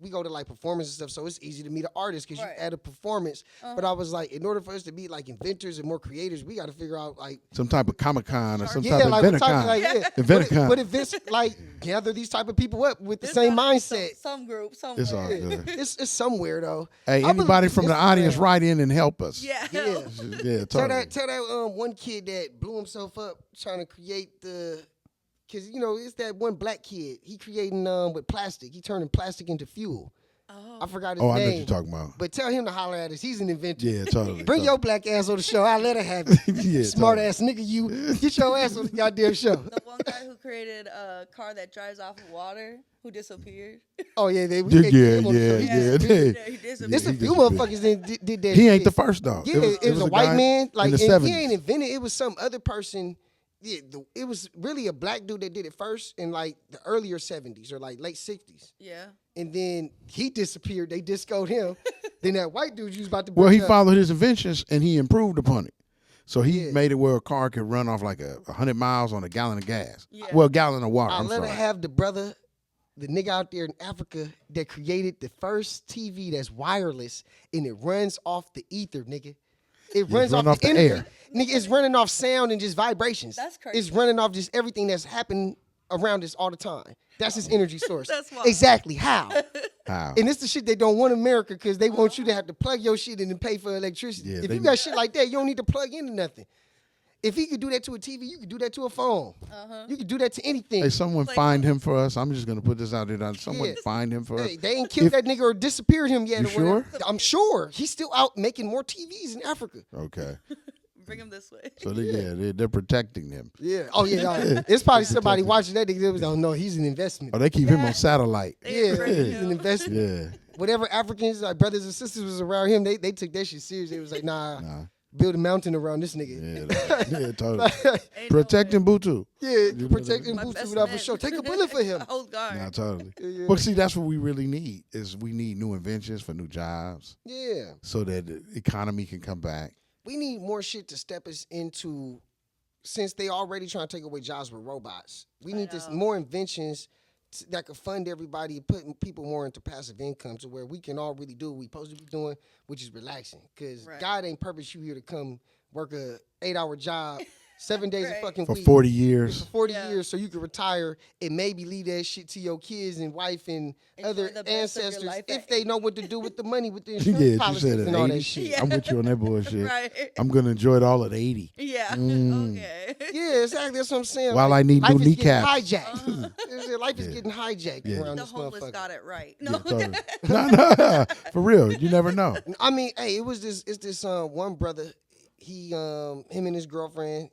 we go to like performances and stuff, so it's easy to meet an artist because Right. you add a performance. But I was like, in order for us to be like inventors and more creators, we got to figure out like, Some type of Comic-Con or some yeah, type of like inventor what type con. of, like, yeah. Inventor-con. What events like gather these type of people up with the There's same gotta be mindset? Some group, somewhere. It's all good. It's somewhere though. Hey, I believe anybody it's from the Instagram. audience, write in and help us. Yeah. Yeah. Yeah, Tell totally. that one kid that blew himself up trying to create because you know it's that one black kid. He creating with plastic. He turning plastic into fuel. I forgot his Oh, I know name. what you're talking about. But tell him to holler at us. He's an inventor. Yeah, totally. Bring your black ass on the show. I'll let her have it. Yeah, Smart totally. ass nigga, you get your ass on the goddamn show. The one guy who created a car that drives off of water, who disappeared. Oh yeah, we Yeah, can't get him on the show. He yeah. disappeared. Yeah, he disappeared. There's a he few disappeared. motherfuckers that did that. He shit. ain't the first though. Yeah, it was a guy white man. Like, in the and 70s. he ain't invented. It was some other person. Yeah, it was really a black dude that did it first in like the earlier 70s or like late 60s. Yeah. And then he disappeared. They discoed him. Then that white dude you was about to Well, bring he up. followed his inventions and he improved upon it. So he Yeah. made it where a car could run off like 100 miles on a gallon of gas. Yeah. Well, a gallon of water. I'll I'm let sorry. her have the brother, the nigga out there in Africa that created the first TV that's wireless and it runs off the ether, nigga. It runs run off off the the energy. air. Nigga, it's running off sound and just vibrations. That's crazy. It's running off just everything that's happening around us all the time. That's his energy source. That's wild. Exactly. How? How? And it's the shit they don't want in America because they want you to have to plug your shit in and pay for electricity. Yeah, if they- you got shit like that, you don't need to plug into nothing. If he could do that to a TV, you could do that to a phone. You could do that to anything. Hey, someone Like- find him for us. I'm just gonna put this out there. Someone Yeah. find him for us. Hey, they ain't killed If- that nigga or disappeared him yet. You or whatever. sure? I'm sure. He's still out making more TVs in Africa. Okay. Bring him this way. So they're protecting him. Yeah. Oh, yeah. Nah. It's probably somebody watching that nigga that was, oh, no, he's an investment. Oh, they keep him on satellite. They Yeah, bring he's him. an investment. Yeah. Whatever Africans, like brothers and sisters was around him, they took that shit serious. They was like, nah, build a mountain around this nigga. Yeah, totally. Ain't Protecting Butu. Yeah, protecting My Boots best without for man. sure. Take a bullet for him. Hold guard. Nah, totally. Yeah. Well, see, that's what we really need. Is we need new inventions for new jobs, Yeah. so that the economy can come back. We need more shit to step us into, since they already trying to take away jobs with robots. We need this more inventions that could fund everybody, putting people more into passive income to where we can all really do what we supposed to be doing, which is relaxing. Because Right. God ain't purpose you here to come work a 8-hour job 7 days a Right. fucking For week. 40 years. For 40 Yeah. years so you can retire and maybe leave that shit to your kids and wife and Enjoy other the best of your ancestors life if at they know what to do with the money with the Yeah, insurance she policies said at and all 80. that shit. Yeah. I'm with you on that bullshit. Right. I'm gonna enjoy it all at 80. Yeah. Mm. Okay. Yeah, exactly. That's what I'm saying. While I need life new is getting kneecaps. hijacked. Life is getting hijacked Yeah. around The this homeless motherfucker. got it right. Yeah, No. totally. No, for real. You never know. I mean, hey, it's this one brother. He him and his girlfriend,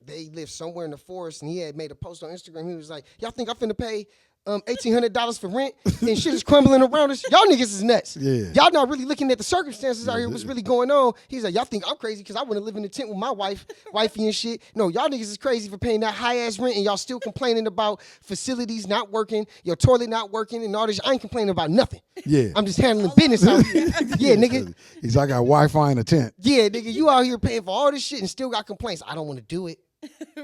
they live somewhere in the forest, and he had made a post on Instagram. He was like, "Y'all think I'm finna pay $1,800 for rent and shit is crumbling around us. Y'all niggas is nuts. Yeah. Y'all not really looking at the circumstances out here, what's really going on. He's like, y'all think I'm crazy because I want to live in a tent with my wifey and shit. No, y'all niggas is crazy for paying that high-ass rent and y'all still complaining about facilities not working, your toilet not working and all this. I ain't complaining about nothing. Yeah. I'm just handling business out here. Yeah, nigga. He's like, I got Wi-Fi in a tent. Yeah, nigga, you out here paying for all this shit and still got complaints. I don't want to do it.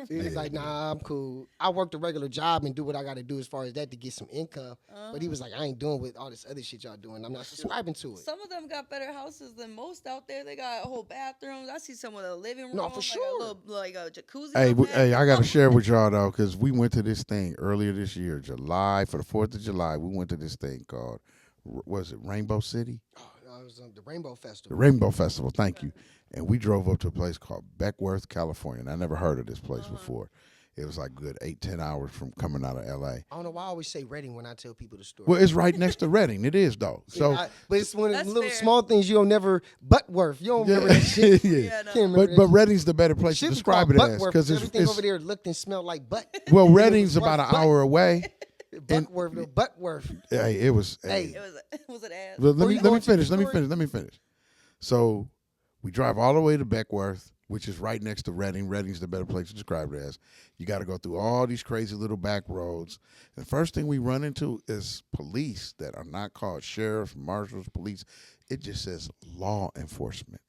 He's like, nah, I'm cool. I worked a regular job and do what I got to do as far as that to get some income. But he was like, I ain't doing with all this other shit y'all doing. I'm not subscribing to it. Some of them got better houses than most out there. They got whole bathrooms. I see some with a living room, No, for sure. like a jacuzzi. Hey, I got to share with y'all, though, because we went to this thing earlier this year, July, for the 4th of July. We went to this thing called, was it Rainbow City? Oh, it was the Rainbow Festival. The Rainbow Festival, thank you. And we drove up to a place called Beckworth, California. And I never heard of this place before. It was like good 8-10 hours from coming out of L.A. I don't know why I always say Reading when I tell people the story. Well, it's right next to Reading. It is, though. So, Yeah, but it's one of the That's little fair. small things you don't never, Butworth. You don't remember that shit. yeah. Yeah, no. Can't remember But that Reading's the better place shit. to Was describe called it as. Butworth Because everything it's over there looked and smelled like butt. well, It was Reading's worth about an butt. hour away. Butworth, no, Butworth. Hey, it was. Hey. It was an ass. Let Were me you let me going to the finish. Let me story? finish. Let me finish. So we drive all the way to Beckworth, which is right next to Reading. Reading's the better place to describe it as. You got to go through all these crazy little back roads. The first thing we run into is police that are not called sheriffs, marshals, police. It just says law enforcement,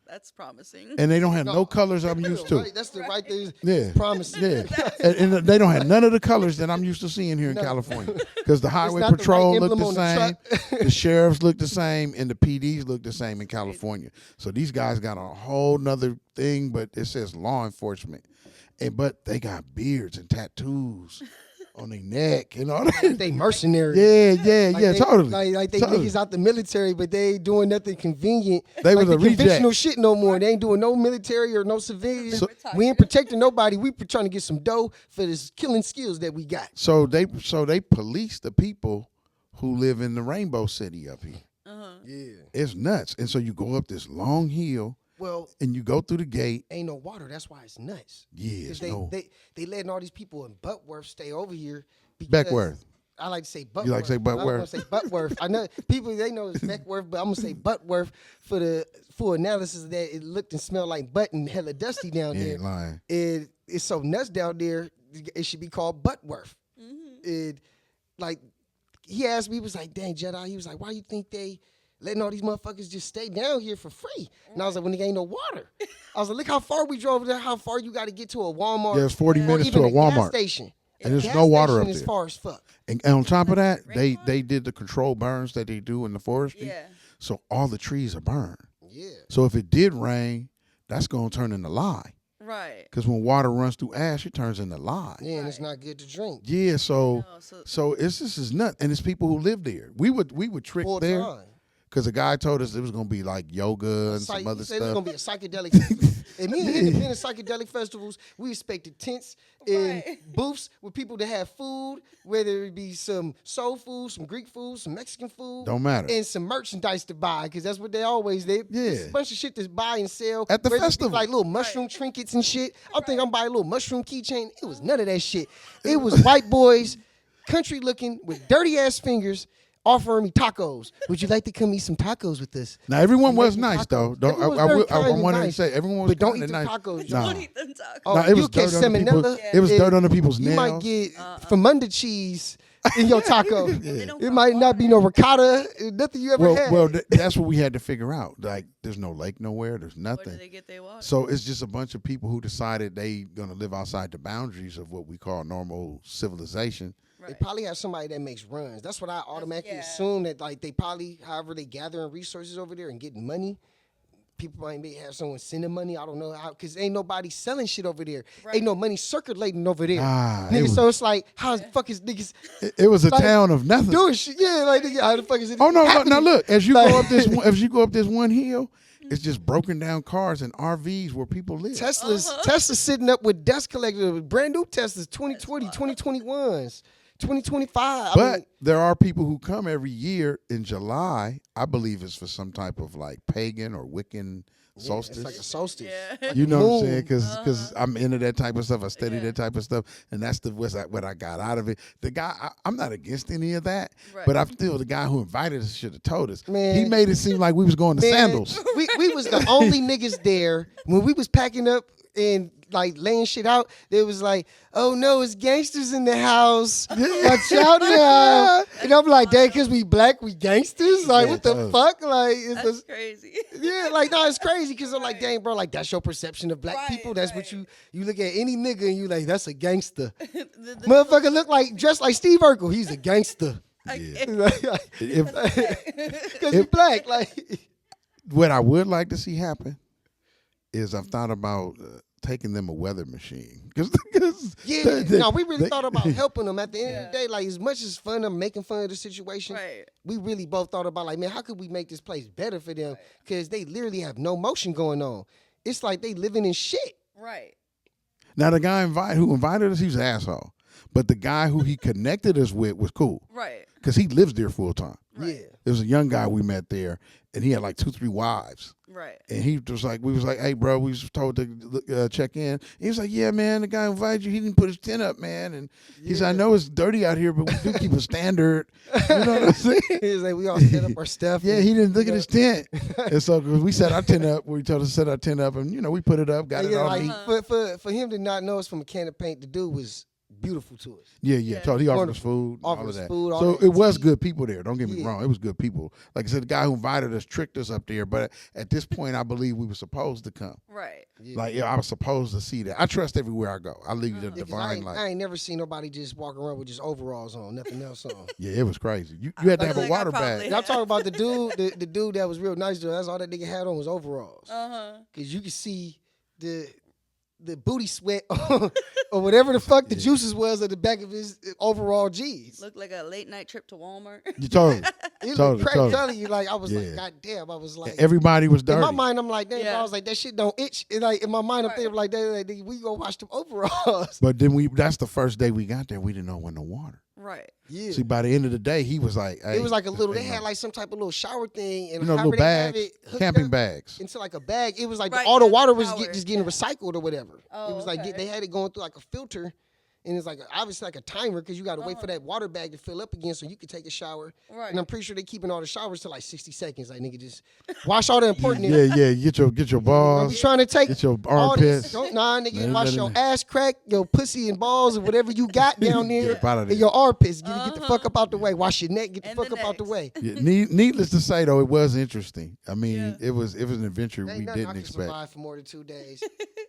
That's promising. and they don't have no colors I'm used to. Right, that's the right thing. Yeah. Promising. Yeah, and they don't have none of the colors that I'm used to seeing here in California. Because the highway not the patrol right look emblem the on the same, the sheriffs look the same, and the PDs look the same in California. So these guys got a whole nother thing, but it says law enforcement, but they got beards and tattoos on their neck and all that. They mercenaries. Yeah, Like yeah, they, totally. Like they Totally. niggas out the military, but they ain't doing nothing convenient. They like was a the conventional reject. shit no more. They ain't doing no military or no civilian. So- We ain't protecting nobody. We trying to get some dough for this killing skills that we got. So they police the people who live in the Rainbow City up here. Yeah. It's nuts. And so you go up this long hill Well, and you go through the gate. ain't no water. That's why it's nuts. Yeah, 'Cause it's they letting all these people in Butworth stay over here. Because Beckworth. I like to say Butworth. You like to say I don't wanna Butworth? say Butworth. I know people they know it's Beckworth, but I'm gonna say Butworth for the full analysis that it looked and smelled like butt and hella dusty down You there. ain't lying. It's so nuts down there. It should be called Butworth. It like he asked me, he was like, "Dang Jedi," he was like, "Why you think they letting all these motherfuckers just stay down here for free?" And I was like, "When there ain't no water." I was like, "Look how far we drove there. How far you got to get to a Walmart? Yeah, it's 40 or minutes even to a Walmart. gas station." And there's Gas no water station up is there. far as fuck. And on top of that, they did the controlled burns that they do in the forestry. Yeah. So all the trees are burned. Yeah. So if it did rain, that's going to turn into lye. Right. Because when water runs through ash, it turns into lye. Yeah, and it's not good to drink. Yeah, so No, so it's this is nuts, and it's people who live there. We would trick Full there time. because the guy told us it was going to be like yoga and some He other said it was stuff. gonna be a psychedelic festival. And me and independent psychedelic festivals, we expected tents and Right. booths with people that have food, whether it be some soul food, some Greek food, some Mexican food. Don't matter. And some merchandise to buy, because that's what they always did. Yeah. There's a bunch of shit to buy and sell. At the whether it be festival. like little mushroom trinkets and shit. I'm thinking I'm buying a little mushroom keychain. It was none of that shit. It was white boys, country looking, with dirty ass fingers, offering me tacos. Would you like to come eat some tacos with us? Now everyone I'm was making nice tacos. though. Don't, Everyone was I, very will- kind and wanted to nice. say everyone was But don't kind eat and the nice. tacos. Nah. Don't eat them tacos. Oh, Nah, it you was catch dirt under people's. salmonella. It was and dirt under people's You nails. might get Famunda cheese in your taco. They don't It put might not water be in no it. ricotta. Nothing you ever had. well, that's what we had to figure out. Like, there's no lake nowhere. There's Where nothing. do they get their water? So it's just a bunch of people who decided they gonna live outside the boundaries of what we call normal civilization. They probably have somebody that makes runs. That's what I automatically yeah. assume, that like they probably, however they gathering resources over there and getting money. People might may have someone sending money. I don't know how, because ain't nobody selling shit over there. Right. Ain't no money circulating over there. Ah, it Nigga, was- so it's like, how the fuck is niggas It was a Like, town of nothing. doing shit? Yeah, like nigga, how the fuck is it? Oh no! Now happening? look, as you Like- go up this, as you go up this one hill, it's just broken down cars and RVs where people live. Tesla's sitting up with dust collectors, brand new Teslas, 2020, 2021s, 2025. But there are people who come every year in July. I believe it's for some type of like pagan or Wiccan solstice. It's like a solstice. Yeah. You know what I'm Moon. saying? Because I'm into that type of stuff. I study that type of stuff, and that's what I got out of it. The guy, I'm not against any of that, Right. but I feel the guy who invited us should have told us. Man. He made it seem like we was going to Man, sandals. we was the only niggas there when we was packing up and like laying shit out. They was like, "Oh no, it's gangsters in the house. Watch out now!" And I'm like, "Dang, cause we black, we gangsters. Like, what the fuck? Like, That's crazy. yeah, like no, it's crazy because I'm like, dang, bro, like that's your perception of black people. That's what you look at any nigga and you like, that's a gangster. Motherfucker look like dressed like Steve Urkel. He's a gangster. Yeah. Because he's black. Like, What I would like to see happen is I've thought about taking them a weather machine. Cause yeah, no, we really thought about helping them. At the end of the day, like as much as fun of making fun of the situation, we really both thought about like, man, how could we make this place better for them? Because they literally have no motion going on. It's like they living in shit. Right. Now the guy who invited us, he was an asshole. But the guy who he connected us with was cool. Right. Because he lives there full time. Yeah. There was a young guy we met there, and he had like 2-3 wives. Right. And he was like, we was like, hey, bro, we was told to check in. He was like, yeah, man, the guy who invited you, he didn't put his tent up, man. And he said, I know it's dirty out here, but we do keep a standard. You know what I'm saying? He was like, we all set up our stuff. Yeah, he didn't look at his tent. And so 'cause we set our tent up, we told us to set our tent up, and, we put it up, got it all like, neat. for him to not know us from a can of paint, the dude was beautiful to us. Yeah. So he offered us food, and Offered all us of that. food, all So that it was tea. good people there. Don't get me wrong. It was good people. Like I said, the guy who invited us tricked us up there. But at this point, I believe we were supposed to come. Right. Like I was supposed to see that. I trust everywhere I go. I leave the 'Cause I divine light. ain't, I ain't never seen nobody just walk around with just overalls on, nothing else on. Yeah, it was crazy. You had to have feel a like I water probably bag. And I'm talking about the dude that was real nice to us. That's all that nigga had on was overalls. Cause you could see the booty sweat or whatever the fuck the juices was at the back of his overall G's. Looked like a late night trip to Walmart. You totally. It Totally, looked crazy. totally. Telling you, like I was like, Yeah. God damn, I was like, Everybody was in dirty. my mind, I'm like, damn, Yeah. I was like, that shit don't itch. And like in my mind, I'm thinking like, that, we go wash them overalls. But then that's the first day we got there. We didn't know when no water. Right. Yeah. See, by the end of the day, he was like, hey, It was like a little. They ain't had no- like some type of little shower thing, and little however they have bags, it hooked camping up bags. into like a bag. It was like Right, all the yeah, water the was power, just getting yeah. recycled or whatever. Oh, It was like okay. they had it going through like a filter, and it's like obviously like a timer because you got to wait for that water bag to fill up again so you can take a shower. Right. And I'm pretty sure they keeping all the showers to like 60 seconds. Like nigga, just wash all the important. Yeah. Get your Don't be balls. trying to take Get your all this. armpits. Don't, nah, nigga, Nah, wash nah, your nah. ass crack, your pussy and balls, or whatever you got down there, Get up outta there. and your armpits. Get the fuck up out the way. Wash your neck. Get the And fuck the up out the necks. way. Yeah, needless to say, though, it was interesting. I mean, it was an adventure Ain't we nothing I didn't could expect. survive for more than 2 days.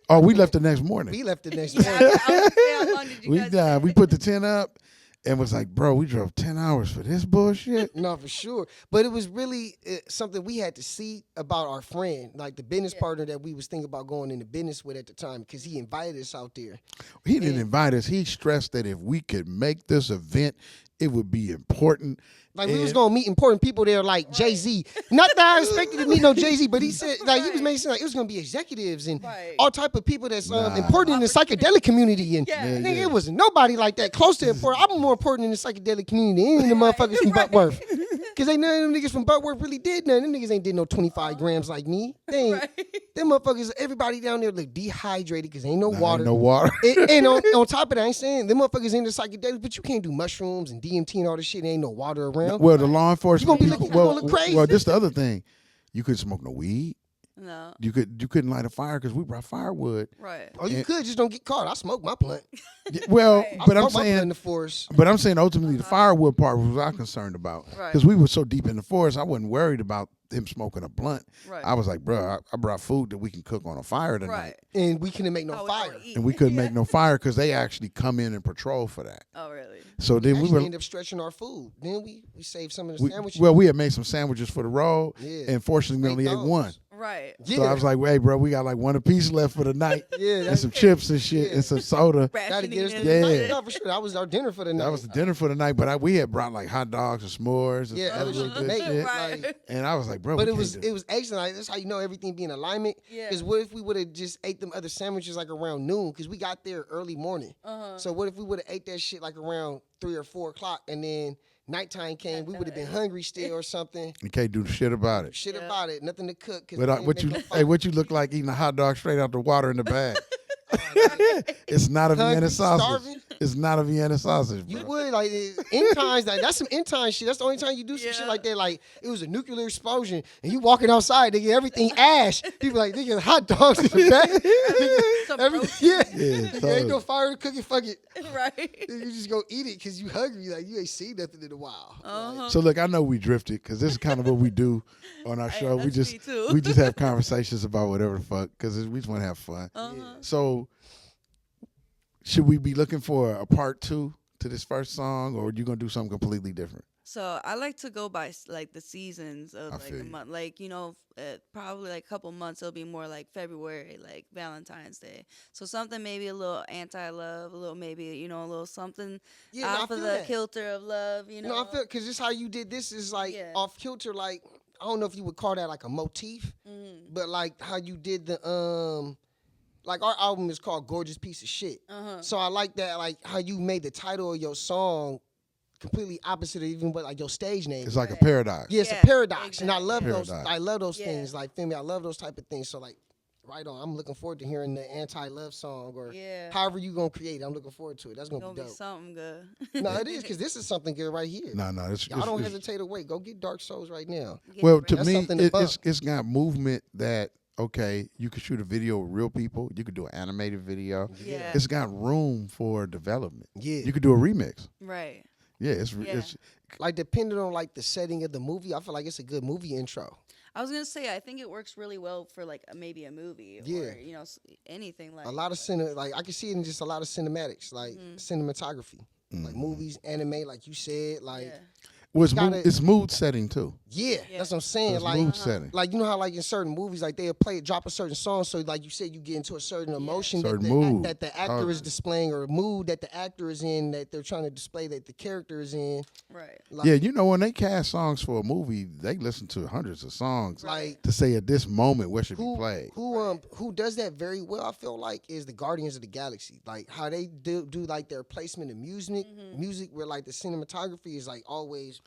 Oh, we left the next morning. We left the next I morning. was gonna say, how long did you guys We put the tent up and was like, bro, we drove 10 hours for this bullshit. No, for sure. But it was really something we had to see about our friend, like the business partner that we was thinking about going into business with at the time, because he invited us out there. He didn't invite us. He stressed that if we could make this event, it would be important. Like we was gonna meet important people there, like Jay-Z. Not that I expected to meet no Jay-Z, but he said like he was making it seem like it was gonna be executives and all type of people that's important in the psychedelic community. And nigga, it was nobody like that close to important. I'm more important in the psychedelic community than any of the motherfuckers from Buttworth. Cause ain't none of them niggas from Buttworth really did nothing. Them niggas ain't did no 25 grams like me. They ain't. Them motherfuckers, everybody down there look dehydrated because ain't no water. Ain't no water. And on top of that, I ain't saying them motherfuckers into psychedelics, but you can't do mushrooms and DMT and all this shit. And ain't no water around. Well, the law enforcement You gonna be people, looking- you gonna look crazy. well, this the other thing. You couldn't smoke no weed. No. You couldn't light a fire because we brought firewood. Right. Oh, you could just don't get caught. I smoke my blunt. Yeah, well, I but I'm smoke my blunt in saying, the forest. but I'm saying ultimately the firewood part was what I'm concerned about Right. because we were so deep in the forest. I wasn't worried about him smoking a blunt. Right. I was like, bro, I brought food that we can cook on a fire tonight. Right. And we couldn't make no How we fire. gonna eat. And we couldn't make no fire because they actually come in and patrol for that. Oh, really? So then we Actually were ended up stretching our food. Then we saved some of the we, sandwiches. well, we had made some sandwiches for the road, Yeah. and fortunately we only ate those. one. Right. Yeah. So I was like, hey, bro, we got like one apiece left for the night. Yeah, and that's some chips and shit and some soda. gotta get us Rationing the and night. Yeah. No, for sure. That was our dinner for the night. That was the dinner for the night, but we had brought like hot dogs and s'mores and Yeah, other other little shit to good make. shit. Right. Like, And I was like, bro, but we it was can't do- it was excellent. Like, that's how you know everything be in alignment. Yeah. Because what if we would have just ate them other sandwiches like around noon? Because we got there early morning. So what if we would have ate that shit like around 3 or 4 o'clock, and then nighttime came, we would have been hungry still or something. You can't do shit about it. Shit Yeah. about it, nothing to cook. 'Cause But we what ain't you make no hey, fire. what you look like eating a hot dog straight out the water in the bag? It's not a Hungry, Vienna sausage. starving. It's not a Vienna sausage, You bro. would like end times. Like that's some end time shit. That's the only time you do some shit Yeah. like that. Like it was a nuclear explosion, and you walking outside, nigga, everything ash. People like nigga, hot dogs in the back. Nigga, Some everything, yeah. Yeah, Nigga, totally. ain't no fire to cook it. Fuck it. Right. You just go eat it because you hungry. Like you ain't seen nothing in a while. Like, So look, I know we drifted because this is kind of what we do on our show. We that's me too. we just have conversations about whatever the fuck because we just want to have fun. So should we be looking for a part 2 to this first song, or are you gonna do something completely different? So I like to go by like the seasons of I like feel the you. month. Like probably like a couple months it'll be more like February, like Valentine's Day. So something maybe a little anti-love, a little maybe a little something Yeah, no, I off of feel the that. kilter of love. no, I feel because this how you did this is like Yeah. off kilter. Like I don't know if you would call that like a motif, but like how you did the like our album is called Gorgeous Piece of Shit. So I like that, like how you made the title of your song completely opposite of even what like your stage name. It's like a paradox. Yeah, it's Yeah, a paradox, and I love exactly. those. Paradox. I love those Yeah. things. Like feel me, I love those type of things. So like, right on. I'm looking forward to hearing the anti-love song or Yeah. however you gonna create it. I'm looking forward to it. That's gonna Gonna be be dope. something good. No, it is because this is something good right here. No, it's Y'all don't it's- hesitate to wait. Go get Dark Souls right now. Well, to That's me, something to bump. it's got movement that, okay, you could shoot a video with real people. You could do an animated video. Yeah. It's got room for development. Yeah. You could do a remix. Right. Yeah, Yeah. it's Like depending on like the setting of the movie, I feel like it's a good movie intro. I was gonna say I think it works really well for like maybe a movie Yeah. or anything like A lot of like I can see it in just a lot of cinematics, like cinematography, like movies, anime, like you said, like Yeah. well, it's, gotta- it's mood setting too. yeah, that's what I'm saying. It's Like mood setting. Like you know how like in certain movies, like they'll drop a certain song, so like you said, you get into a certain emotion Certain that mood. that the actor is displaying, or a mood that the actor is in, that they're trying to display that the character is in. Right. Like, Yeah, when they cast songs for a movie, they listen to hundreds of songs Like to say at this moment what should be played. who does that very well, I feel like, is the Guardians of the Galaxy. Like how they do like their placement of music where like the cinematography is like always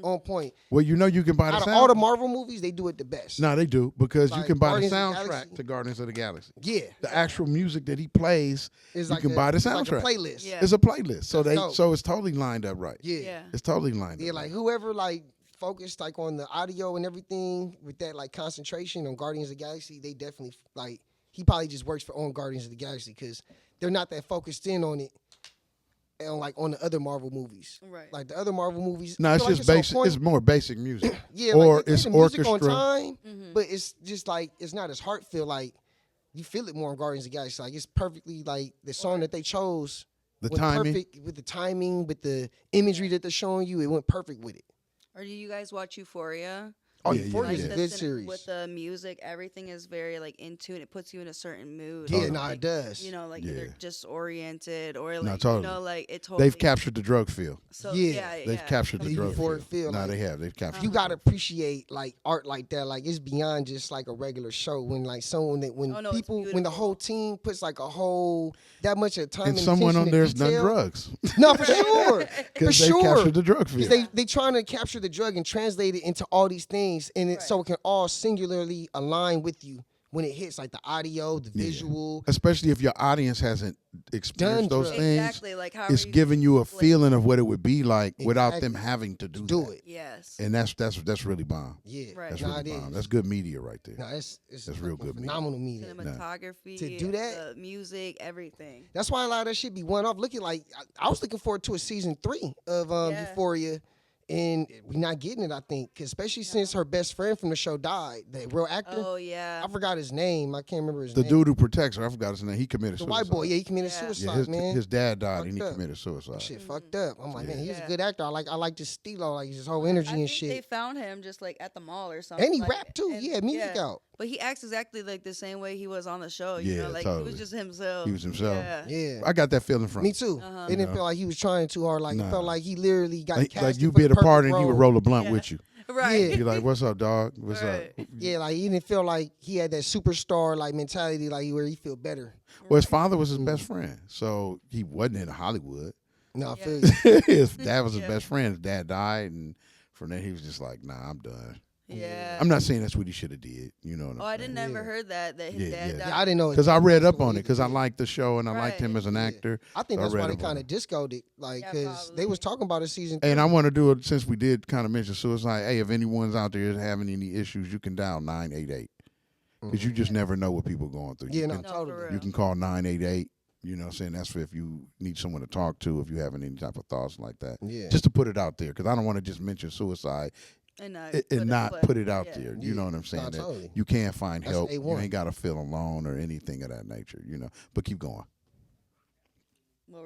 on point. Well, you can buy the Out of sound. all the Marvel movies, they do it the best. No, they do because you Like can buy the Guardians of the soundtrack Galaxy. to Guardians of the Galaxy. Yeah. The actual music that he plays, It's you like can buy the it's soundtrack. like a playlist. Yeah. It's a playlist, so dope. so it's totally lined up right. Yeah. Yeah. It's totally lined Yeah, up. like whoever like focused like on the audio and everything with that like concentration on Guardians of the Galaxy, they definitely like he probably just works on Guardians of the Galaxy because they're not that focused in on it and like on the other Marvel movies. Right. Like the other Marvel movies. No, I it's feel like just on basic. point. It's more basic music. Yeah, or like they it's play the music orchestra. on time, but it's just like it's not as heartfelt. Like you feel it more on Guardians of the Galaxy. Like it's perfectly like the song that they chose. The went timing. perfect with the timing, with the imagery that they're showing you. It went perfect with it. Or do you guys watch Euphoria? Oh, Yeah, Euphoria is yeah. a the good cin- series. With the music, everything is very like in tune. It puts you in a certain mood. Yeah, Like, no, it does. like Yeah. either disoriented or like totally. like it totally. They've captured the drug feel. So, Yeah. They've captured the The drug euphoric feel. feel, No, like- they have. They've captured. You the gotta drug feel. appreciate like art like that. Like it's beyond just like a regular show. When like someone that when Oh, no, it's people when the beautiful. whole team puts like a whole that much of time And and someone attention on to there's done detail. drugs No, for sure, for because they sure. captured the drug feel. Because they trying to capture the drug and translate it into all these things, and it so it can all singularly align with you when it hits, like the audio, the visual. Especially if your audience hasn't experienced Done those drugs. things, Exactly. Like how it's are you giving you a split- feeling of what it would be like without Exactly. them having to do Do that. it, Yes. And that's really bomb. yeah. Right. That's Nah, really it bomb. is. That's good media right there. No, it's That's real fucking good media. phenomenal media. Cinematography. To do that? The music, everything. That's why a lot of that shit be one off. Look at like I was looking forward to a season 3 of Yeah. Euphoria, and we're not getting it. I think, 'cause especially since her best friend from the show died, the real actor. Oh yeah. I forgot his name. I can't remember his The name. dude who protects her, I forgot his name. He committed the suicide. white boy. Yeah, he committed Yeah. suicide, Yeah, his, man. his dad died and he Fucked up. committed suicide. Shit fucked up. I'm like, man, he's a Yeah. good actor. I like his stilo, like his whole energy I and think shit. they found him just like at the mall or something. And he like, rapped too. and- He had music out. But he acts exactly like the same way he was on the show. You Yeah, know, like he totally. was just himself. He was himself. Yeah. Yeah. I got that feeling from Me him. too. Uh-huh. It didn't know? feel like he was trying too hard. Like it Nah. felt like he literally got Like casted you for be the at a party perfect and he would role. roll a blunt Yeah. with you. Right. You're like, "What's up, dog? What's Right. up?" Yeah, like he didn't feel like he had that superstar like mentality, like where he feel better. Well, his father was his best friend, so he wasn't in Hollywood. No, I Yeah. feel you. His dad was his Yeah. best friend. His dad died, and from there he was just like, "Nah, I'm done." Yeah. I'm not saying that's what he should have did. You know what I'm Oh, I saying? didn't never Yeah. heard that his Yeah, dad yeah. died. Yeah, I didn't know. Because I read up on it either, because I yeah. liked the show and I liked him Right. as an Yeah. actor. I think so that's why read they up on kind it. of discoed it, like, Yeah, because they probably. was talking about a season 3. And I want to do it since we did kind of mention suicide. Hey, if anyone's out there having any issues, you can dial 988 because you just never know what people are going through. Yeah, you no, can, No, totally. for real. you can call 988. You know what I'm saying? That's for if you need someone to talk to, if you're having any type of thoughts like that. Yeah. Just to put it out there because I don't want to just mention suicide and not put it out there. You Yeah. know what I'm saying? Nah, That totally. you can't find That's help. You A1. ain't got to feel alone or anything of that nature, you know. But keep going. What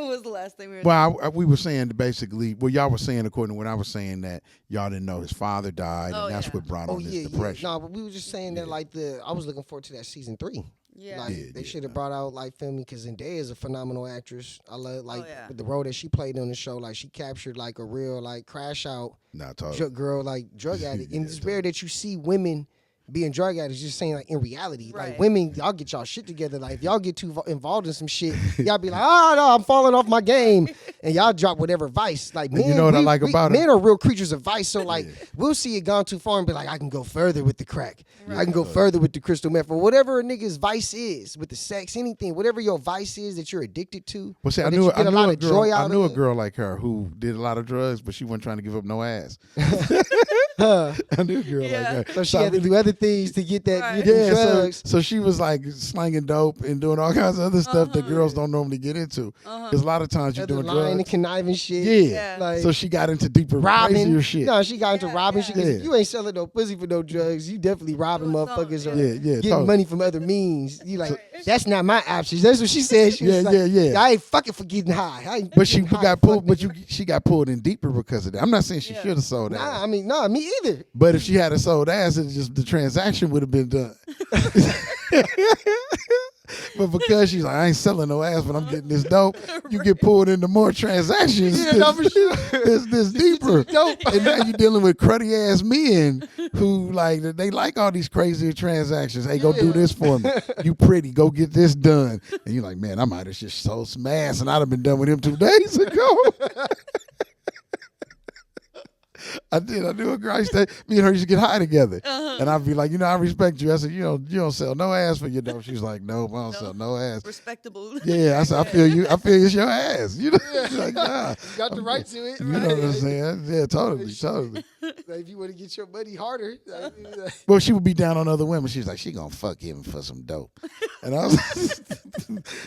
was the last thing we were Well, we were saying basically, well, y'all were saying, according to what I was saying, that y'all didn't know his father died, Oh, and that's yeah. what brought Oh on yeah, his yeah. depression. No, but we were just saying that, like, I was looking forward to that season 3. Yeah. Like, Yeah, they yeah, should have brought out, like, filming, because Zendaya is a phenomenal actress. I love, like, yeah. the role that she played on the show. Like, she captured, like, a real, like, crash out Not totally. girl, like, drug addict. And Yeah, it's rare that you see women being drug addicts. Just saying, like, in reality, Right. like, women, y'all get y'all shit together. Like, if y'all get too involved in some shit, y'all be like, oh no, I'm falling off my game, and y'all drop whatever vice. Like, And men, you know what I like about it? men are real creatures of vice. So, like, we'll see it gone too far and be like, I can go further with the crack. I can go further with the crystal meth, or whatever a nigga's vice is, with the sex, anything, whatever your vice is that you're addicted to. Well, see, or I that knew, you I get a knew lot a of girl. joy I out knew a of. girl like her who did a lot of drugs, but she wasn't trying to give up no ass. I knew a girl Yeah. like her. So she I had to really- do other things to get that Right. get them Yeah, drugs. so she was like slanging dope and doing all kinds of other stuff that girls don't normally get into. Because a lot of times you're Other doing lying and drugs. conniving shit. Yeah. Yeah. Like, So she got into deeper, robbing. crazier shit. No, she got into Yeah, robbing yeah. shit. 'Cause if Yeah. you ain't selling no pussy for no drugs, you definitely robbing Doing motherfuckers something, or yeah, yeah, getting totally. money from other means. You like, that's not my options. That's what she said. She was Yeah, like, yeah. I ain't fucking for getting high. I ain't But she getting high got to pulled. fuck But niggas. she got pulled in deeper because of that. I'm not saying she Yeah. should have sold Nah, ass. I mean, nah, me either. But if she had a sold ass, it just the transaction would have been done. But because she's like, I ain't selling no ass, but I'm getting this dope, you get pulled into more transactions. Yeah, no, for sure. This deeper. dope. And now you're dealing with cruddy ass men who like they like all these crazy transactions. Hey, go do this for me. You pretty, go get this done. And you're like, man, I might have just sold some ass and I'd have been done with him 2 days ago. I did. I knew a girl. I used to, me and her used to get high together, and I'd be like, I respect you. I said, you don't sell no ass for your dope. She's like, no, I don't sell no ass. Respectable. Yeah, I said, I feel you. I feel it's your ass. You know, she's like, nah. You got the right to it. You know what I'm saying? Yeah, totally. Like, if you want to get your money harder, like, Well, she would be down on other women. She's like, she gonna fuck him for some dope. And I was,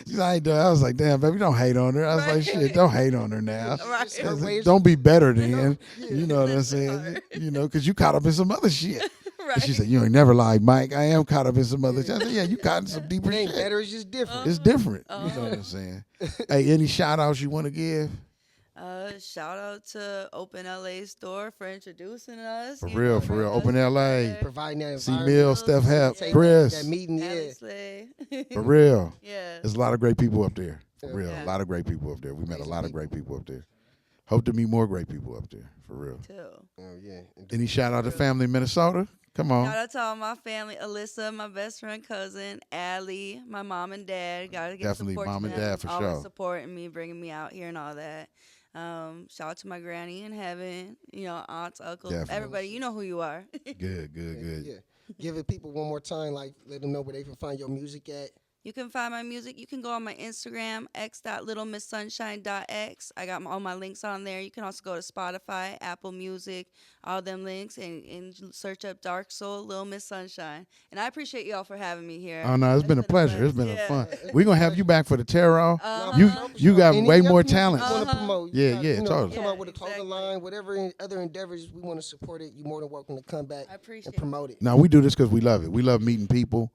she's like, I ain't doing. I was like, damn, baby, don't hate on her. I was like, shit, don't hate on her now. Right. her ways- Don't be better than. You know what I'm saying? You know, because you caught up in some other shit. Right. And she said, you ain't never lied, Mike. I am caught up in some other shit. I said, yeah, you caught in some deeper it ain't shit. better. It's just different. It's different. You know what I'm saying? Hey, any shout outs you want to give? Shout out to Open LA store for introducing us. For you real, know, for real. bringing Open us LA. together. Providing that C environment. Mill, Steph Hep, Take Chris. that meeting, yeah. Alley Slay. For real. Yeah. There's a lot of great people up there. For real. Yeah. A lot of great people up there. We met a lot of great people up there. Hope to meet more great people up there. For real. Too. Oh yeah. Any shout out to family in Minnesota? Come on. Shout out to all my family, Alyssa, my best friend, cousin, Allie, my mom and dad. Gotta give Definitely support mom to and them. dad for Always sure. supporting me, bringing me out here and all that. Shout out to my granny in heaven, aunts, uncles, Definitely. everybody. You know who you are. Good, good. Yeah. Give it people one more time. Like, let them know where they can find your music at. You can find my music. You can go on my Instagram, x.littlemisssunshine.x. I got all my links on there. You can also go to Spotify, Apple Music, all them links, and search up Dark Soul, Little Miss Sunshine. And I appreciate y'all for having me here. Oh no, it's been a pleasure. It's been a Yeah. fun. We're gonna have you back for the tarot. Uh-huh. You got Any way other more music talent. you wanna promote, you Yeah, got, yeah, you know, totally. Come Yeah, out with a clothing exactly. line, whatever other endeavors we want to support it. You're more than welcome to come back I appreciate and promote it. No, we do this because we love it. We love meeting people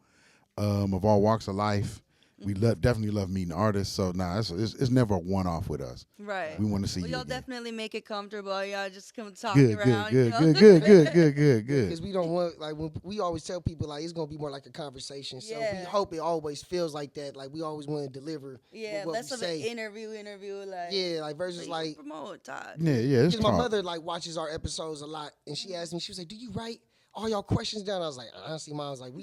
of all walks of life. We definitely love meeting artists. So it's never a one-off with us. Right. We want to see Well, you y'all again. definitely make it comfortable. Y'all just come talk Good, around. good, you know? good. Because we don't want, like, when we always tell people, like, it's going to be more like a conversation. So we Yeah. hope it always feels like that. Like, we always want to deliver Yeah, what less we of an say. interview, like. Yeah, like, versus, you like, promote, talk. Yeah, it's because my talk. mother, like, watches our episodes a lot. And she asked me, she was like, do you write all y'all questions down. I was like, honestly, Mom, I was like,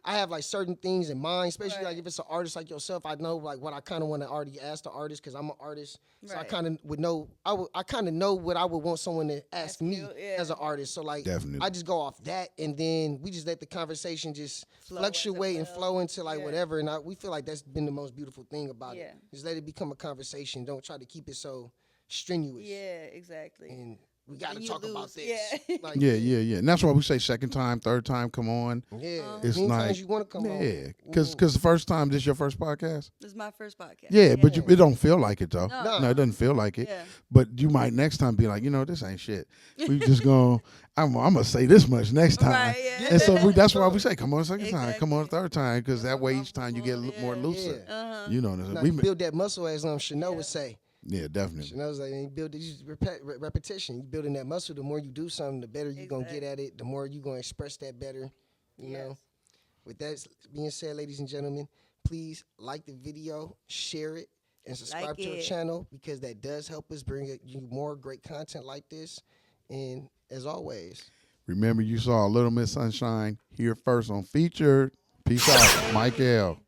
I have like certain things in mind, especially like if it's an artist like yourself. I know like what I kind of want to already ask the artist because I'm an artist, so I kind of would know. I kind of know what I would want someone to ask me as an artist. So like, Definitely. I just go off that, and then we just let the conversation just fluctuate and flow into like whatever. And we feel like that's been the most beautiful thing about it. Just let it become a conversation. Don't try to keep it so strenuous. Yeah, exactly. And we got to you talk about lose, this. yeah. Like, Yeah. And that's why we say second time, third time, come on. Yeah. It's Many like, times you want to come on. yeah. Because the first time, this your first podcast? This is my first podcast. Yeah, but it don't feel like it, though. No. No, it doesn't feel like it. Yeah. But you might next time be like, this ain't shit. We just going, I'm going to say this much next time. Right, yeah. And so that's why we say, come on second time, come on third time, because that way each time you get more looser. Yeah. You know, Now, we you build that muscle, as Chanel would say. Yeah, definitely. Chanel's like, you build it, just repetition. You building that muscle. The more you do something, the better you're gonna get at it. The more you're gonna express that better. You know. With that being said, ladies and gentlemen, please like the video, share it, and subscribe to our channel because that does help us bring you more great content like this. And as always, remember you saw Little Miss Sunshine here first on Featured. Peace out, Mike L.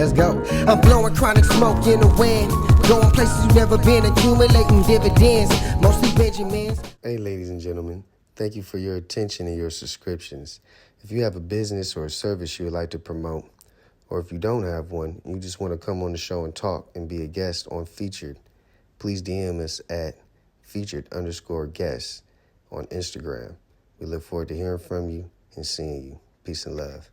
let's go. I'm blowing chronic smoke in the wind. Going places you've never been, accumulating dividends. Mostly Benjamins. Hey, ladies and gentlemen. Thank you for your attention and your subscriptions. If you have a business or a service you would like to promote, or if you don't have one, you just want to come on the show and talk and be a guest on Featured, please DM us at featured_guests on Instagram. We look forward to hearing from you and seeing you. Peace and love.